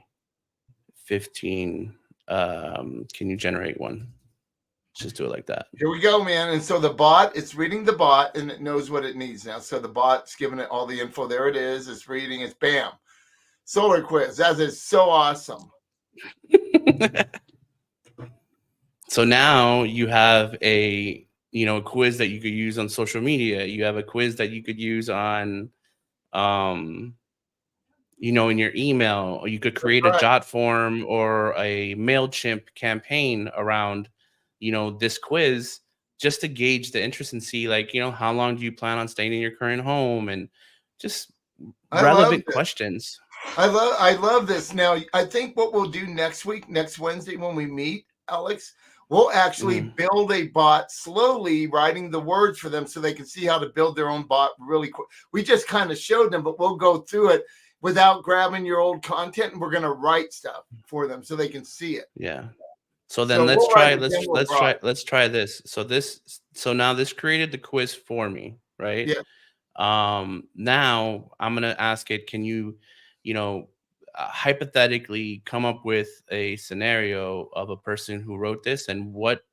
S1: 15? Can you generate one? Just do it like that.
S2: Here we go, man. And so the bot, it's reading the bot and it knows what it needs now. So the bot's giving it all the info. There it is. It's reading. It's bam. Solar quiz. That is so awesome.
S1: So now you have a quiz that you could use on social media. You have a quiz that you could use on in your email, or you could create a
S2: Right.
S1: jot form or a MailChimp campaign around, this quiz, just to gauge the interest and see, like, how long do you plan on staying in your current home, and just
S2: I love
S1: relevant
S2: this.
S1: questions.
S2: I love this. Now, I think what we'll do next week, next Wednesday when we meet, Alex, we'll actually
S1: Mhm.
S2: build a bot slowly, writing the words for them so they can see how to build their own bot really quick. We just kind of showed them, but we'll go through it without grabbing your old content, and we're going to write stuff for them so they can see it.
S1: Yeah. So then
S2: So we'll write a demo bot.
S1: let's try this. So now this created the quiz for me, right?
S2: Yeah.
S1: Now I'm gonna ask it, can you, hypothetically come up with a scenario of a person who wrote this, and what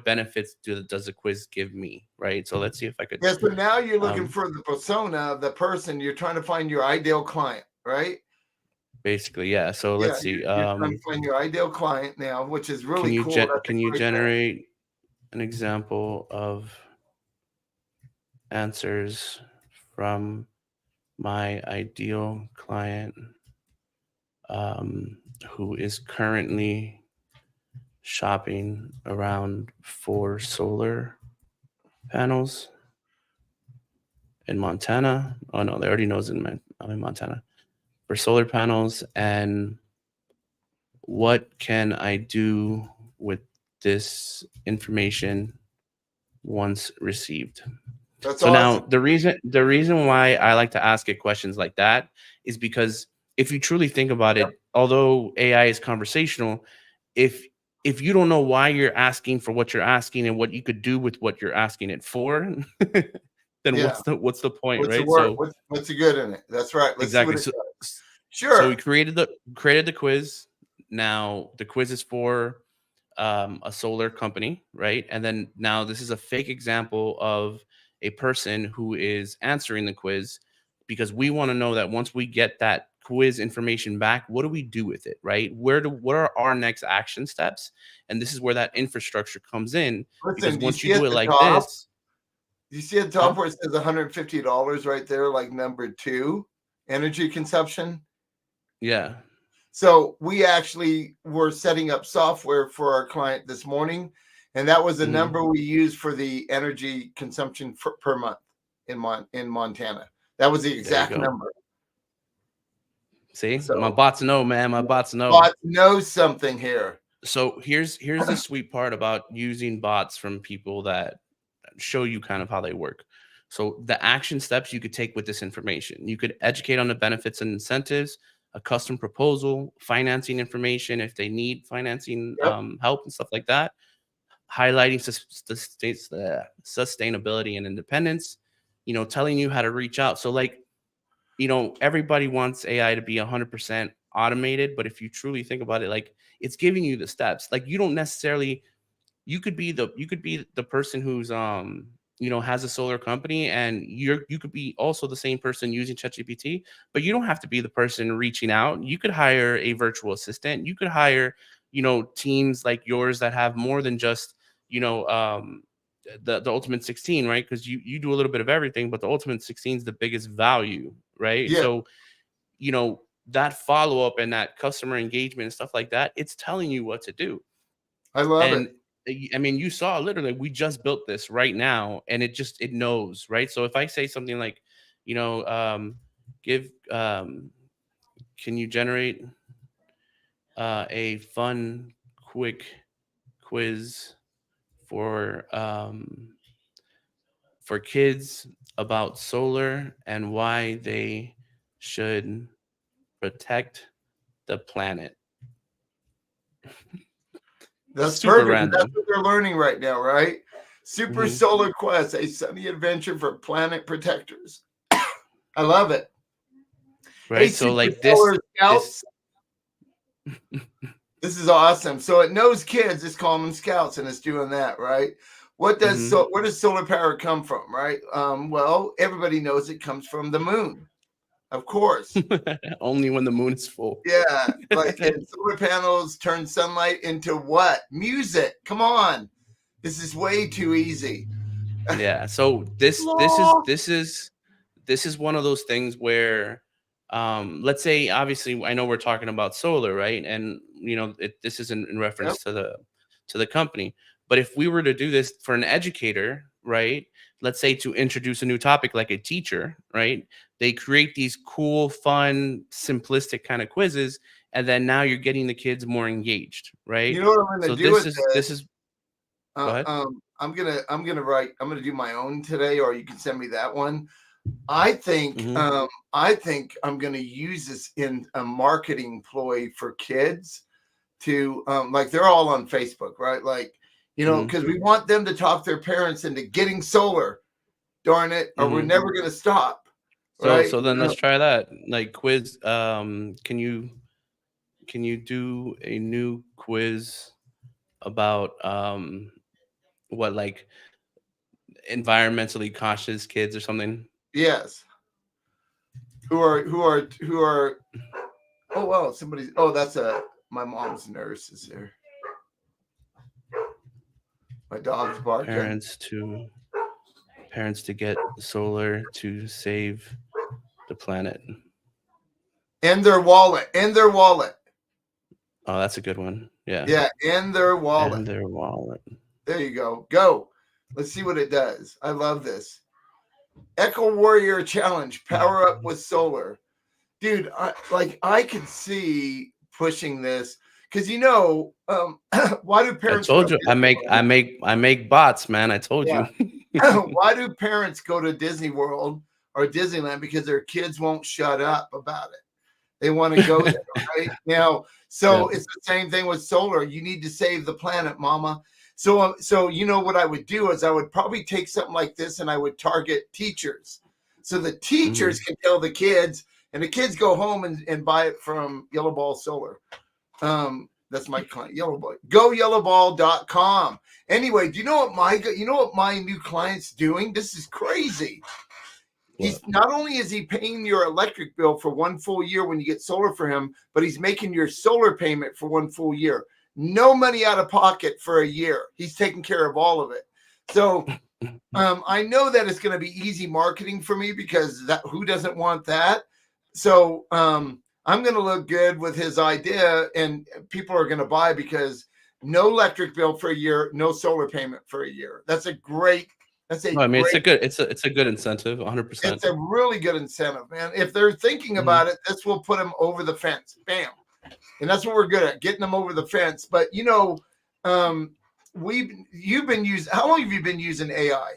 S1: benefits does the quiz give me, right? So let's see if I could.
S2: Yeah. So now you're looking
S1: Um,
S2: for the persona of the person. You're trying to find your ideal client, right?
S1: basically, yeah. So
S2: Yeah,
S1: let's see.
S2: you're trying to find your ideal client now, which is
S1: Can
S2: really
S1: you
S2: cool. That's a
S1: can you
S2: great thing.
S1: generate an example of answers from my ideal client, who is currently shopping around for solar panels in Montana? Oh no, they already knows I'm in Montana for solar panels. And what can I do with this information once received?
S2: That's
S1: So now
S2: awesome.
S1: the reason why I like to ask it questions like that is because if you truly think about
S2: Yep.
S1: it, although AI is conversational, if if you don't know why you're asking for what you're asking and what you could do with what you're asking it for, then
S2: Yeah.
S1: what's the point,
S2: What's the
S1: right?
S2: word?
S1: So
S2: What's the good in it? That's right. Let's see
S1: exactly.
S2: what it
S1: So
S2: does.
S1: so we
S2: Sure.
S1: created the quiz. Now the quiz is for a solar company, right? And then now this is a fake example of a person who is answering the quiz, because we want to know that once we get that quiz information back, what do we do with it, right? What are our next action steps? And this is where that infrastructure comes in, because
S2: Listen, do you
S1: once you
S2: see at
S1: do it
S2: the
S1: like
S2: top?
S1: this,
S2: Do you see at the
S1: huh?
S2: top where it says $150 right there, like number 2, energy consumption?
S1: Yeah.
S2: So we actually were setting up software for our client this morning, and that was the
S1: Mhm.
S2: number we used for the energy consumption per month in Montana. That was the
S1: There you
S2: exact
S1: go.
S2: number.
S1: See, my
S2: So
S1: bots know, man. My bots know.
S2: bot knows something here.
S1: So here's the sweet part about using bots from people that show you kind of how they work. So the action steps you could take with this information: you could educate on the benefits and incentives, a custom proposal, financing information if they need financing
S2: Yep,
S1: help and stuff like that, highlighting sustainability and independence, telling you how to reach out. So like, everybody wants AI to be 100% automated, but if you truly think about it, like, it's giving you the steps. Like, you don't necessarily, you could be the person who's has a solar company, and you could be also the same person using ChatGPT, but you don't have to be the person reaching out. You could hire a virtual assistant. You could hire, teams like yours that have more than just, you know, um the ultimate 16, right? Because you do a little bit of everything, but the ultimate 16 is the biggest value, right?
S2: yeah,
S1: So, that follow-up and that customer engagement and stuff like that, it's telling you what to do.
S2: I love
S1: And
S2: it.
S1: I mean, you saw literally we just built this right now, and it knows, right? So if I say something like, you know, give can you generate a fun, quick quiz for kids about solar and why they should protect the planet.
S2: That's
S1: Super
S2: perfect. That's
S1: random.
S2: what they're learning right now, right? Super
S1: Hmm.
S2: Solar Quest, a sunny adventure for planet protectors. I love it. Hey,
S1: Right. So
S2: Super
S1: like
S2: Solar
S1: this
S2: Scouts, this is awesome. So it knows kids, it's calling them scouts, and it's doing that, right?
S1: mhm.
S2: Where does solar power come from, right? Well, everybody knows it comes from the moon, of course.
S1: Only when the moon is full.
S2: Yeah, like and solar panels turn sunlight into what? Music. Come on. This is way too easy.
S1: Yeah. So this is one of those things where let's say obviously I know we're talking about solar, right? And this is in
S2: Yep.
S1: reference to the company. But if we were to do this for an educator, right? Let's say to introduce a new topic like a teacher, right? They create these cool, fun, simplistic kind of quizzes, and then now you're getting the kids more engaged, right?
S2: You know what I'm going
S1: So
S2: to do with
S1: this
S2: this?
S1: is go ahead.
S2: I'm gonna do my own today, or you can send me that one. I think
S1: Hmm.
S2: I think I'm gonna use this in a marketing ploy for kids to like they're all on Facebook, right? Like,
S1: Hmm.
S2: because we want them to talk their parents into getting solar, darn it, or we're
S1: Hmm.
S2: never gonna stop,
S1: So
S2: right?
S1: so then let's try that. Like quiz. Can you do a new quiz about what like environmentally conscious kids or something?
S2: Yes. Who are oh well, somebody's that's my mom's nurse is there. My dog's barking.
S1: Parents to get solar to save the planet.
S2: In their wallet. In their wallet.
S1: Oh, that's a good one. Yeah.
S2: Yeah, in their wallet.
S1: And their wallet.
S2: There you go. Go. Let's see what it does. I love this. Echo Warrior Challenge. Power up with solar. Dude, I could see pushing this because why do
S1: I
S2: parents go
S1: told
S2: to
S1: you
S2: Disney World?
S1: I make bots, man. I told
S2: Yeah.
S1: you.
S2: Why do parents go to Disney World or Disneyland? Because their kids won't shut up about it. They want to go there, right? Now,
S1: Yeah.
S2: so it's the same thing with solar. You need to save the planet, mama. So what I would do is I would probably take something like this and I would target teachers. So the teachers
S1: Mhm.
S2: can tell the kids, and the kids go home and buy it from Yellow Ball Solar. That's my client, Yellow Ball. GoYellowball.com. Anyway, do you know what my new client's doing? This is crazy. He's
S1: What?
S2: not only is he paying your electric bill for one full year when you get solar for him, but he's making your solar payment for one full year. No money out of pocket for a year. He's taking care of all of it. So I know that it's going to be easy marketing for me because who doesn't want that? So I'm going to look good with his idea, and people are going to buy because no electric bill for a year, no solar payment for a year. That's a great.
S1: No, I mean
S2: Great
S1: it's a good incentive, 100%.
S2: it's a really good incentive, man. If they're thinking
S1: Mhm.
S2: about it, this will put them over the fence. Bam. And that's what we're good at, getting them over the fence. But um, you've been using how long have you been using AI?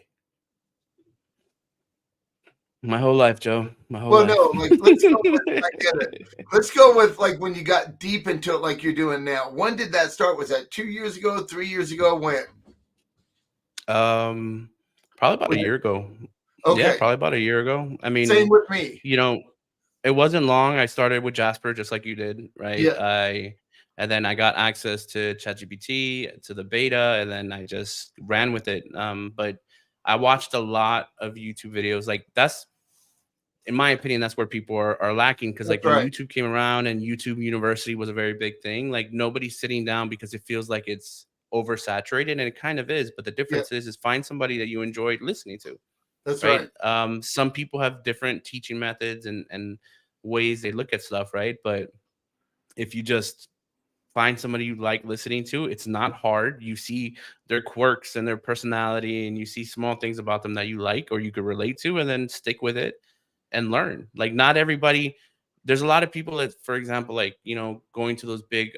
S1: My whole life, Joe. My whole
S2: Well, no,
S1: life.
S2: like let's go with I get it. Let's go with like when you got deep into it like you're doing now. When did that start? Was that 2 years ago, 3 years ago? When?
S1: Um, Probably about a
S2: When
S1: year ago. Yeah,
S2: okay.
S1: probably about a year ago. I
S2: Same
S1: mean,
S2: with me.
S1: you know, it wasn't long. I started with Jasper just like you did, right?
S2: Yeah,
S1: And then I got access to ChatGPT, to the beta, and then I just ran with it. But I watched a lot of YouTube videos. Like that's in my opinion, that's where people are lacking because like
S2: that's
S1: when
S2: right.
S1: YouTube came around and YouTube University was a very big thing, like nobody's sitting down because it feels like it's oversaturated and it kind of is. But the
S2: Yeah,
S1: difference is find somebody that you enjoyed listening to,
S2: that's
S1: right?
S2: right.
S1: Some people have different teaching methods and ways they look at stuff, right? But if you just find somebody you like listening to. It's not hard. You see their quirks and their personality, and you see small things about them that you like or you could relate to, and then stick with it and learn. Like, not everybody, there's a lot of people that, for example, like, going to those big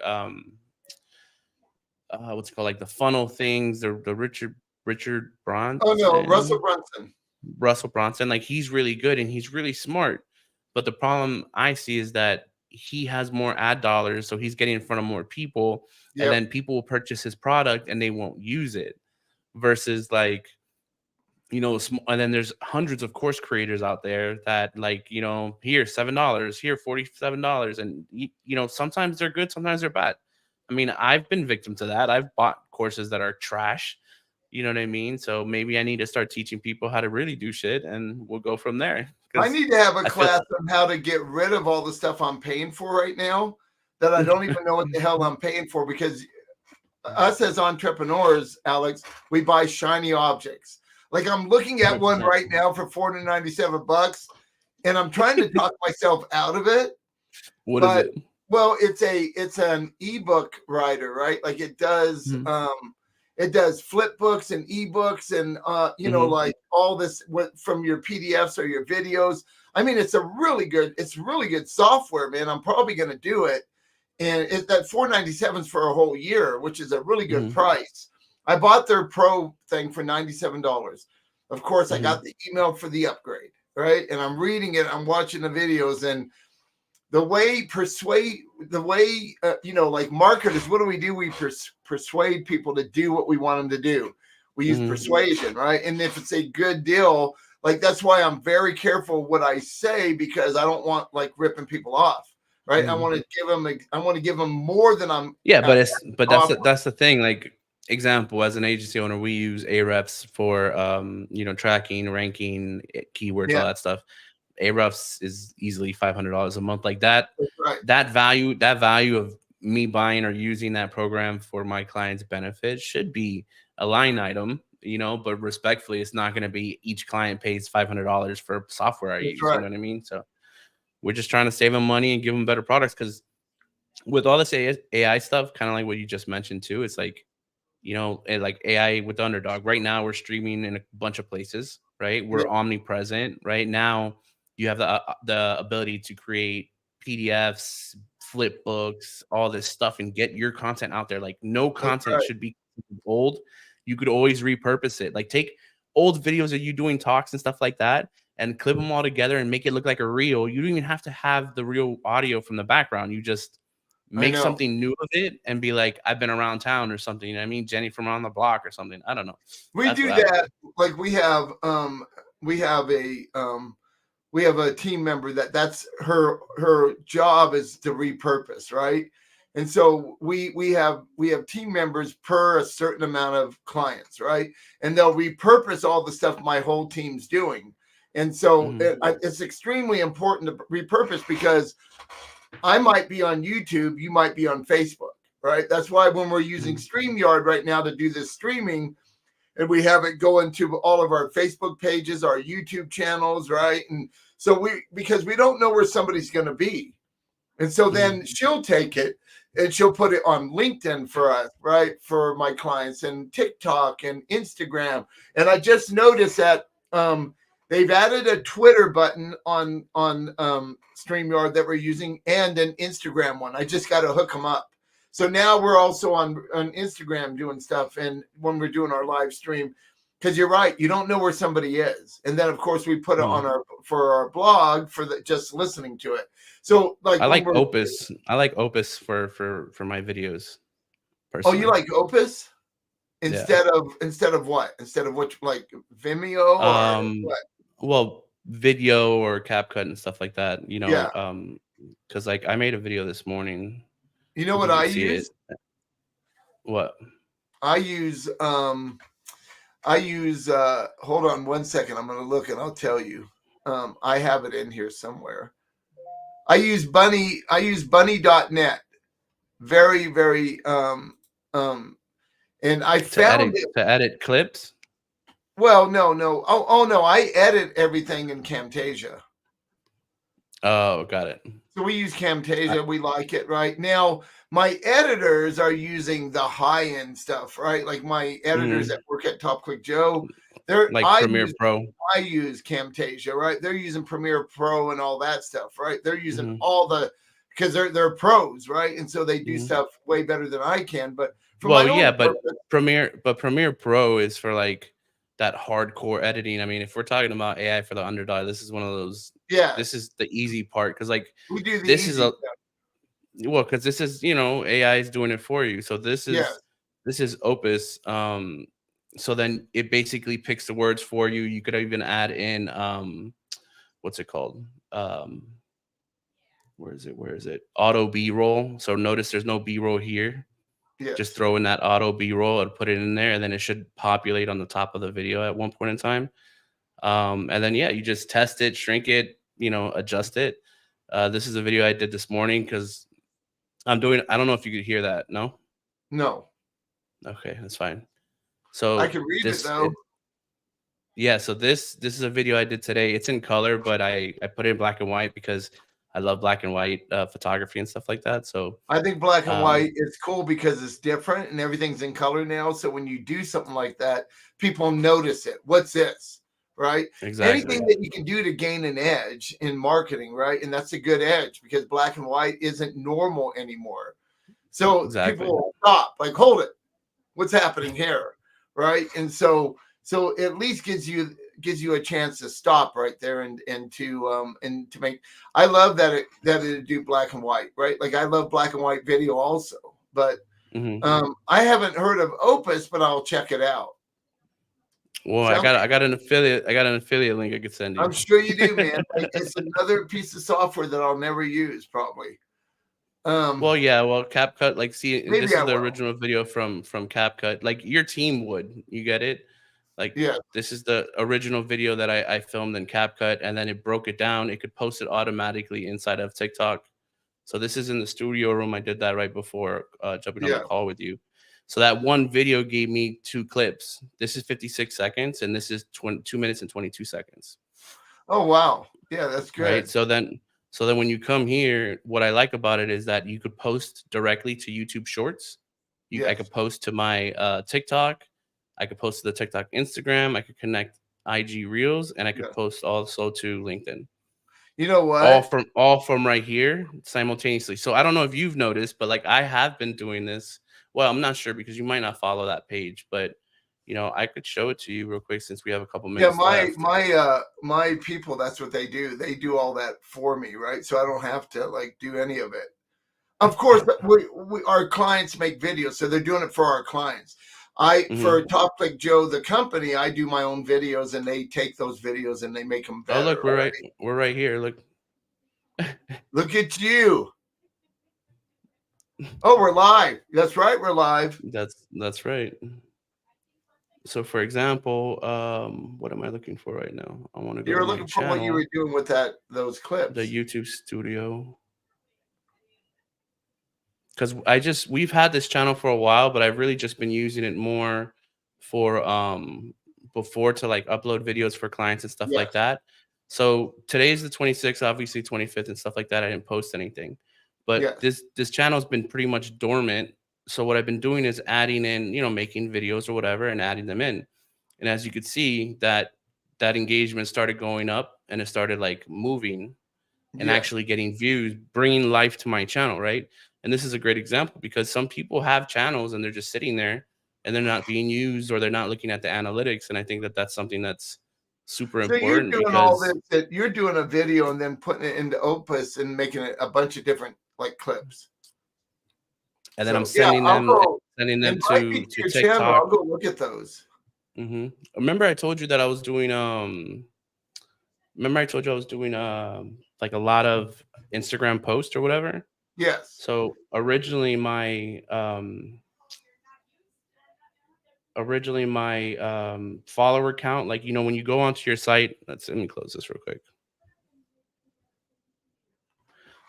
S1: what's it called, like the funnel things, the Richard
S2: Oh no, Russell
S1: Bronson,
S2: Brunson.
S1: Russell Bronson, like he's really good and he's really smart. But the problem I see is that he has more ad dollars, so he's getting in front of more people, and
S2: Yep.
S1: then people will purchase his product and they won't use it. Versus like, and then there's hundreds of course creators out there that, like, here $7, here $47, and sometimes they're good, sometimes they're bad. I mean, I've been victim to that. I've bought courses that are trash. You know what I mean? So maybe I need to start teaching people how to really do shit, and we'll go from there.
S2: I
S1: Because
S2: need to have a
S1: I feel.
S2: class on how to get rid of all the stuff I'm paying for right now that I don't even know what the hell I'm paying for, because us as entrepreneurs, Alex, we buy shiny objects. Like I'm looking at one
S1: 100%.
S2: right now for $497, and I'm trying to talk myself out of it.
S1: What is
S2: But
S1: it?
S2: well, it's an ebook writer, right? Like it does flip books and ebooks and
S1: Hmm.
S2: like all this from your PDFs or your videos. I mean, it's really good software, man. I'm probably going to do it. And that 497 is for a whole year, which is a really good
S1: Hmm.
S2: price. I bought their pro thing for $97. Of course, I
S1: Hmm.
S2: got the email for the upgrade, right? And I'm reading it, I'm watching the videos, and like marketers, what do? We persuade people to do what we want them to do. We use
S1: Hmm.
S2: persuasion, right? And if it's a good deal, like that's why I'm very careful what I say, because I don't want like ripping people off, right? I
S1: Hmm.
S2: want to give them more than I'm
S1: Yeah, but that's
S2: offering.
S1: that's the thing. Like, example, as an agency owner, we use Ahrefs for tracking, ranking, keywords,
S2: Yeah,
S1: all that stuff. Ahrefs is easily $500 a month. Like that,
S2: that's right.
S1: that value of me buying or using that program for my client's benefit should be a line item, but respectfully, it's not going to be each client pays $500 for software I
S2: That's
S1: use. You
S2: right.
S1: know what I mean? So we're just trying to save them money and give them better products, because with all this AI stuff, kind of like what you just mentioned too, it's like, like AI with Underdog. Right now, we're streaming in a bunch of places, right?
S2: Yeah,
S1: We're omnipresent. Right now, you have the ability to create PDFs, flip books, all this stuff, and get your content out there. Like, no
S2: that's
S1: content
S2: right.
S1: should be old. You could always repurpose it. Like, take old videos of you doing talks and stuff like that, and clip them all together and make it look like a reel. You don't even have to have the real audio from the background. You just
S2: I
S1: make
S2: know.
S1: something new of it and be like, I've been around town or something. You know what I mean? Jenny from around the block or something. I don't know.
S2: We
S1: That's
S2: do
S1: what I would do.
S2: that. Like we have a team member that's her job is to repurpose, right? And so we have team members per a certain amount of clients, right? And they'll repurpose all the stuff my whole team's doing. And so
S1: Mhm.
S2: it's extremely important to repurpose, because I might be on YouTube, you might be on Facebook, right? That's why when we're using
S1: Mhm.
S2: StreamYard right now to do this streaming, and we have it go into all of our Facebook pages, our YouTube channels, right? And so because we don't know where somebody's going to be. And so
S1: Mhm.
S2: then she'll take it and she'll put it on LinkedIn for us, right? For my clients, and TikTok and Instagram. And I just noticed that they've added a Twitter button on StreamYard that we're using, and an Instagram one. I just got to hook them up. So now we're also on Instagram doing stuff, and when we're doing our live stream, because you're right, you don't know where somebody is. And then of course we put it on
S1: Mhm.
S2: our blog for just listening to it. So like
S1: I
S2: when
S1: like
S2: we're
S1: Opus. I like Opus for my videos
S2: oh, you
S1: personally.
S2: like Opus
S1: Yeah.
S2: instead of what? Instead of which, like Vimeo or
S1: Um
S2: what?
S1: well, video or CapCut and stuff like that,
S2: Yeah.
S1: because like I made a video this morning,
S2: You know
S1: if
S2: what
S1: you
S2: I
S1: could see it.
S2: use?
S1: What?
S2: I use hold on one second. I'm gonna look and I'll tell you. I have it in here somewhere. I use bunny.net. Very, very um and I
S1: To
S2: found
S1: edit
S2: it.
S1: to edit clips?
S2: Well, no. Oh no, I edit everything in Camtasia.
S1: Oh, got it.
S2: So we use
S1: I,
S2: Camtasia. We like it, right? Now, my editors are using the high end stuff, right? Like my editors that
S1: mhm.
S2: work at Top Click Joe, they're
S1: Like Premiere Pro.
S2: I use Camtasia, right? They're using Premiere Pro and all that stuff, right? They're using
S1: Hmm.
S2: all the because they're pros, right? And so they do
S1: Hmm.
S2: stuff way better than I can. But for my
S1: Well,
S2: own
S1: yeah, but
S2: purpose,
S1: Premiere Pro is for like that hardcore editing. I mean, if we're talking about AI for the underdog, this is one of those. This
S2: yes,
S1: is the easy part because like
S2: we do the
S1: this is
S2: easy
S1: a
S2: stuff.
S1: well because this is AI is doing it for you. So
S2: Yes,
S1: this is Opus. So then it basically picks the words for you. You could even add in what's it called? Um, where is it? Where is it? Auto B roll. So notice there's no B roll here. Just
S2: yes.
S1: throw in that auto B-roll and put it in there, and then it should populate on the top of the video at one point in time. And then yeah, you just test it, shrink it, adjust it. This is a video I did this morning because I don't know if you could hear that. No?
S2: No,
S1: Okay, that's fine.
S2: I
S1: So
S2: can read it
S1: this
S2: though.
S1: it yeah, so this is a video I did today. It's in color, but I put it in black and white because I love black and white photography and stuff like that. So
S2: I think black and
S1: um
S2: white is cool because it's different and everything's in color now. So when you do something like that, people notice it. What's this? Right?
S1: exactly.
S2: Anything that you can do to gain an edge in marketing, right? And that's a good edge because black and white isn't normal anymore. So people
S1: Exactly.
S2: will stop, like, hold it. What's happening here? Right? And so at least gives you a chance to stop right there and to make I love that it do black and white, right? Like I love black and white video also, but
S1: Hmm.
S2: I haven't heard of Opus, but I'll check it out.
S1: Well,
S2: Sounds
S1: I got an affiliate link I could send
S2: I'm
S1: you.
S2: sure you do, man. It's another piece of software that I'll never use, probably.
S1: Well, yeah, well, CapCut, like, see, and
S2: Maybe
S1: this
S2: I
S1: is the
S2: will.
S1: original video from CapCut. Like, your team would, you get it? Like,
S2: Yeah,
S1: this is the original video that I filmed in CapCut, and then it broke it down. It could post it automatically inside of TikTok. So this is in the studio room. I did that right before jumping on the
S2: yeah.
S1: call with you. So that one video gave me two clips. This is 56 seconds, and this is 2 minutes and 22 seconds.
S2: Oh wow. Yeah, that's
S1: Right?
S2: good.
S1: So then when you come here, what I like about it is that you could post directly to YouTube Shorts. I
S2: Yes.
S1: could post to my TikTok, I could post to the TikTok Instagram, I could connect IG Reels, and I could
S2: Yes.
S1: post also to LinkedIn.
S2: You know
S1: All
S2: what?
S1: from all from right here simultaneously. So I don't know if you've noticed, but like I have been doing this. Well, I'm not sure because you might not follow that page, but I could show it to you real quick since we have a couple
S2: Yeah,
S1: minutes
S2: my
S1: left.
S2: my my people, that's what they do. They do all that for me, right? So I don't have to like do any of it. Of course, our clients make videos, so they're doing it for our clients. I for
S1: Hmm.
S2: Top Click Joe, the company, I do my own videos, and they take those videos and they make them
S1: Oh,
S2: better.
S1: look, we're right here. Look.
S2: Look at you! Oh, we're live. That's right, we're live.
S1: That's right. So for example, what am I looking for right now? I want to go
S2: You
S1: to
S2: were
S1: my
S2: looking for what you
S1: channel,
S2: were doing with those
S1: the
S2: clips.
S1: YouTube studio. Because we've had this channel for a while, but I've really just been using it more for before to like upload videos for clients and stuff like
S2: Yes,
S1: that. So today's the 26th, obviously 25th and stuff like that. I didn't post anything. But
S2: yes,
S1: this channel's been pretty much dormant. So what I've been doing is adding in, making videos or whatever and adding them in. And as you could see, that engagement started going up and it started like moving and
S2: yes.
S1: actually getting views, bringing life to my channel, right? And this is a great example because some people have channels and they're just sitting there and they're not being used or they're not looking at the analytics. And I think that that's something that's super
S2: So you're
S1: important
S2: doing all this
S1: because,
S2: that you're doing a video and then putting it into Opus and making it a bunch of different like clips.
S1: and then I'm
S2: So yeah, I'll go
S1: sending them
S2: invite me to
S1: to
S2: your channel.
S1: TikTok.
S2: I'll go look at those.
S1: Hmm. Remember I told you that I was doing remember I told you I was doing like a lot of Instagram posts or whatever.
S2: Yes.
S1: So originally my follower count, like when you go onto your site, let me close this real quick.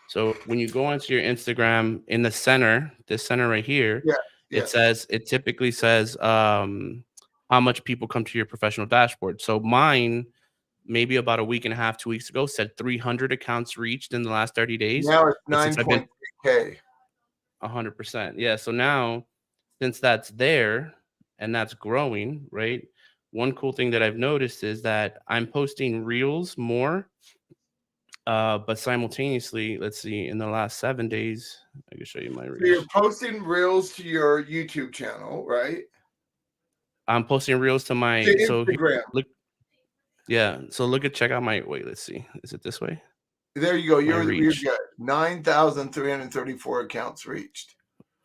S1: So when you go onto your Instagram, in the center, this center right here,
S2: Yes. Yes.
S1: it typically says how much people come to your professional dashboard. So mine maybe about a week and a half, 2 weeks ago, said 300 accounts reached in the last 30 days.
S2: Now it's
S1: But since I've been
S2: 9.3K.
S1: 100%, yeah. So now, since that's there and that's growing, right? One cool thing that I've noticed is that I'm posting reels more, but simultaneously, let's see, in the last 7 days, I can show you my
S2: So you're
S1: reels.
S2: posting reels to your YouTube channel, right?
S1: I'm posting reels to
S2: To
S1: my
S2: Instagram.
S1: look, yeah. So look at check out my wait. Let's see, is it this way?
S2: There you go.
S1: My
S2: You're
S1: reach.
S2: good. 9,334 accounts reached.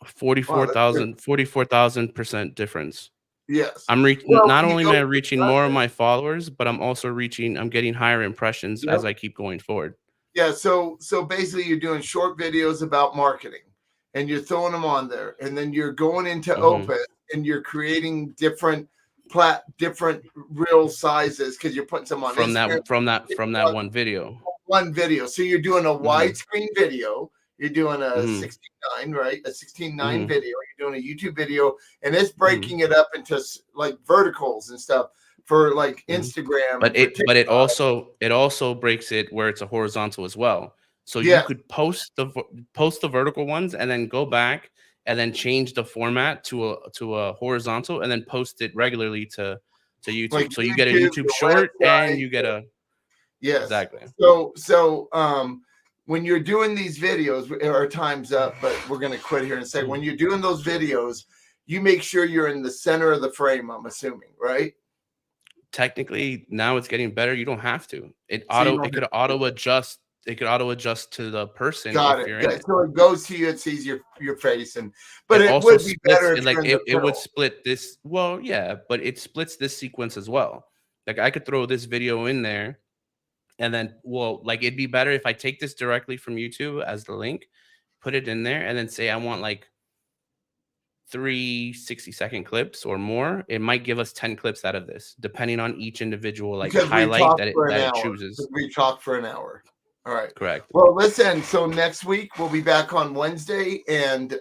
S2: Wow, that's good.
S1: 44,000% difference.
S2: Yes.
S1: I'm reaching,
S2: Well,
S1: not
S2: when you
S1: only am
S2: go
S1: I
S2: to
S1: reaching more of my followers, but I'm getting higher impressions
S2: Yep.
S1: as I keep going forward.
S2: Yeah, so basically you're doing short videos about marketing and you're throwing them on there, and then you're going into Opus and you're creating different reel sizes because you're putting some on
S1: From
S2: Instagram.
S1: that one video.
S2: One video. So you're doing a
S1: Mhm.
S2: widescreen video. You're doing a
S1: Mhm.
S2: 16:9, right? A 16:9
S1: Mhm.
S2: video. You're doing a YouTube video, and it's
S1: Mhm.
S2: breaking it up into like verticals and stuff for like
S1: Mhm.
S2: Instagram and
S1: But
S2: for
S1: it
S2: TikTok.
S1: also breaks it where it's a horizontal as well. So you
S2: Yes,
S1: could post the vertical ones and then go back and then change the format to a horizontal and then post it regularly to
S2: like
S1: YouTube. So you get a
S2: YouTube,
S1: YouTube
S2: your
S1: short and
S2: website.
S1: you get a
S2: Yes.
S1: exactly.
S2: So when you're doing these videos, our time's up, but we're gonna quit here and say when
S1: Mhm.
S2: you're doing those videos, you make sure you're in the center of the frame, I'm assuming, right?
S1: Technically, now it's getting better. You don't have to.
S2: So you don't
S1: It
S2: have
S1: could
S2: to do
S1: auto
S2: it.
S1: adjust. It could auto adjust to the person
S2: Got
S1: if
S2: it.
S1: you're in
S2: Good.
S1: it.
S2: So it goes to you, it sees your face, but
S1: It
S2: it
S1: also
S2: would be
S1: splits
S2: better
S1: it
S2: if
S1: like
S2: you're in the
S1: it would
S2: middle.
S1: split this. Well, yeah, but it splits this sequence as well. Like I could throw this video in there and then, well, like it'd be better if I take this directly from YouTube as the link, put it in there, and then say I want like 3 60-second clips or more. It might give us 10 clips out of this, depending on each individual like
S2: Because we
S1: highlight
S2: talked for an
S1: that it
S2: hour.
S1: chooses.
S2: We talked for an hour. All right.
S1: Correct.
S2: Well, listen. So next week we'll be back on Wednesday, and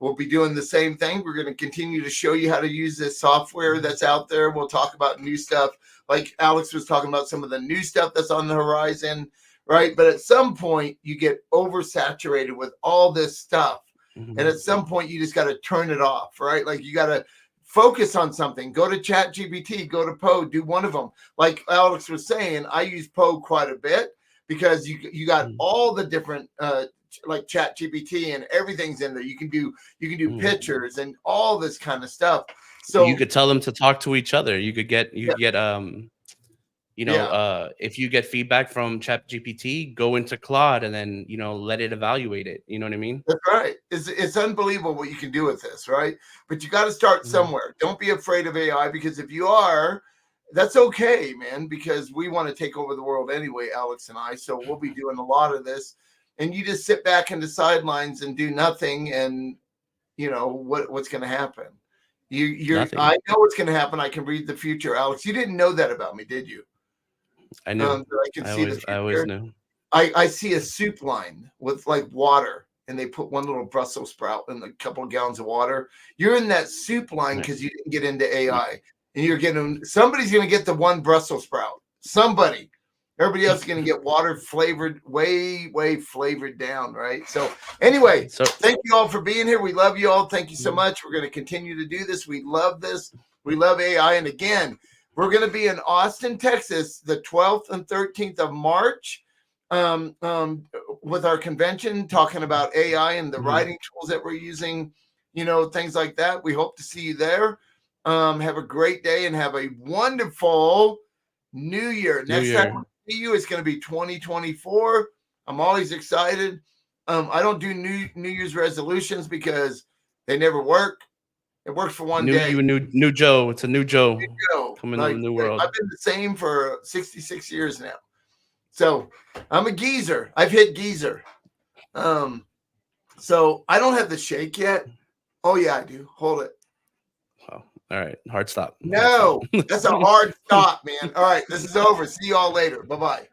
S2: we'll be doing the same thing. We're going to continue to show you how to use this software that's out there. We'll talk about new stuff, like Alex was talking about some of the new stuff that's on the horizon, right? But at some point, you get oversaturated with all this stuff, and
S1: Mhm.
S2: at some point, you just got to turn it off, right? Like you got to focus on something. Go to ChatGPT, go to Poe, do one of them. Like Alex was saying, I use Poe quite a bit because you got
S1: Mhm.
S2: all the different like ChatGPT and everything's in there. You can do
S1: Mhm.
S2: pictures and all this kind of stuff.
S1: You
S2: So
S1: could tell them to talk to each other. You
S2: yeah,
S1: could get
S2: yeah,
S1: if you get feedback from ChatGPT, go into Claude and then, let it evaluate it. You know what I mean?
S2: that's right. It's unbelievable what you can do with this, right? But you got to start
S1: Mhm.
S2: somewhere. Don't be afraid of AI because if you are, that's okay, man, because we want to take over the world anyway, Alex and I. So we'll be doing a lot of this. And you just sit back in the sidelines and do nothing, and you know what's going to happen. I
S1: Nothing.
S2: know what's going to happen. I can read the future, Alex. You didn't know that about me, did you?
S1: I knew.
S2: That I can see the
S1: I always
S2: future.
S1: knew.
S2: I see a soup line with like water, and they put one little Brussels sprout in a couple of gallons of water. You're in that soup line
S1: Right.
S2: because you didn't get into
S1: Y-
S2: AI, and you're getting somebody's going to get the one Brussels sprout. Somebody, everybody else is going to get water flavored, way flavored down, right? So anyway,
S1: So
S2: thank you all for being here. We love you all. Thank you so
S1: mhm.
S2: much. We're going to continue to do this. We love this. We love AI, and again, we're going to be in Austin, Texas, the 12th and 13th of March um, um, with our convention, talking about AI and the
S1: Mhm.
S2: writing tools that we're using, things like that. We hope to see you there. Have a great day and have a wonderful new year.
S1: New
S2: Next time
S1: Year.
S2: we see you, it's going to be 2024. I'm always excited. I don't do New Year's resolutions because they never work. It works for one
S1: New
S2: day.
S1: you, new Joe. It's a new Joe coming in the
S2: Like
S1: new
S2: I've
S1: world.
S2: been the same for 66 years now. So I'm a geezer. I've hit geezer. So I don't have the shake yet. Oh yeah, I do. Hold it.
S1: Oh, all right. Hard stop. Hard stop.
S2: No, that's a hard stop, man. All right, this is over. See you all later. Bye bye.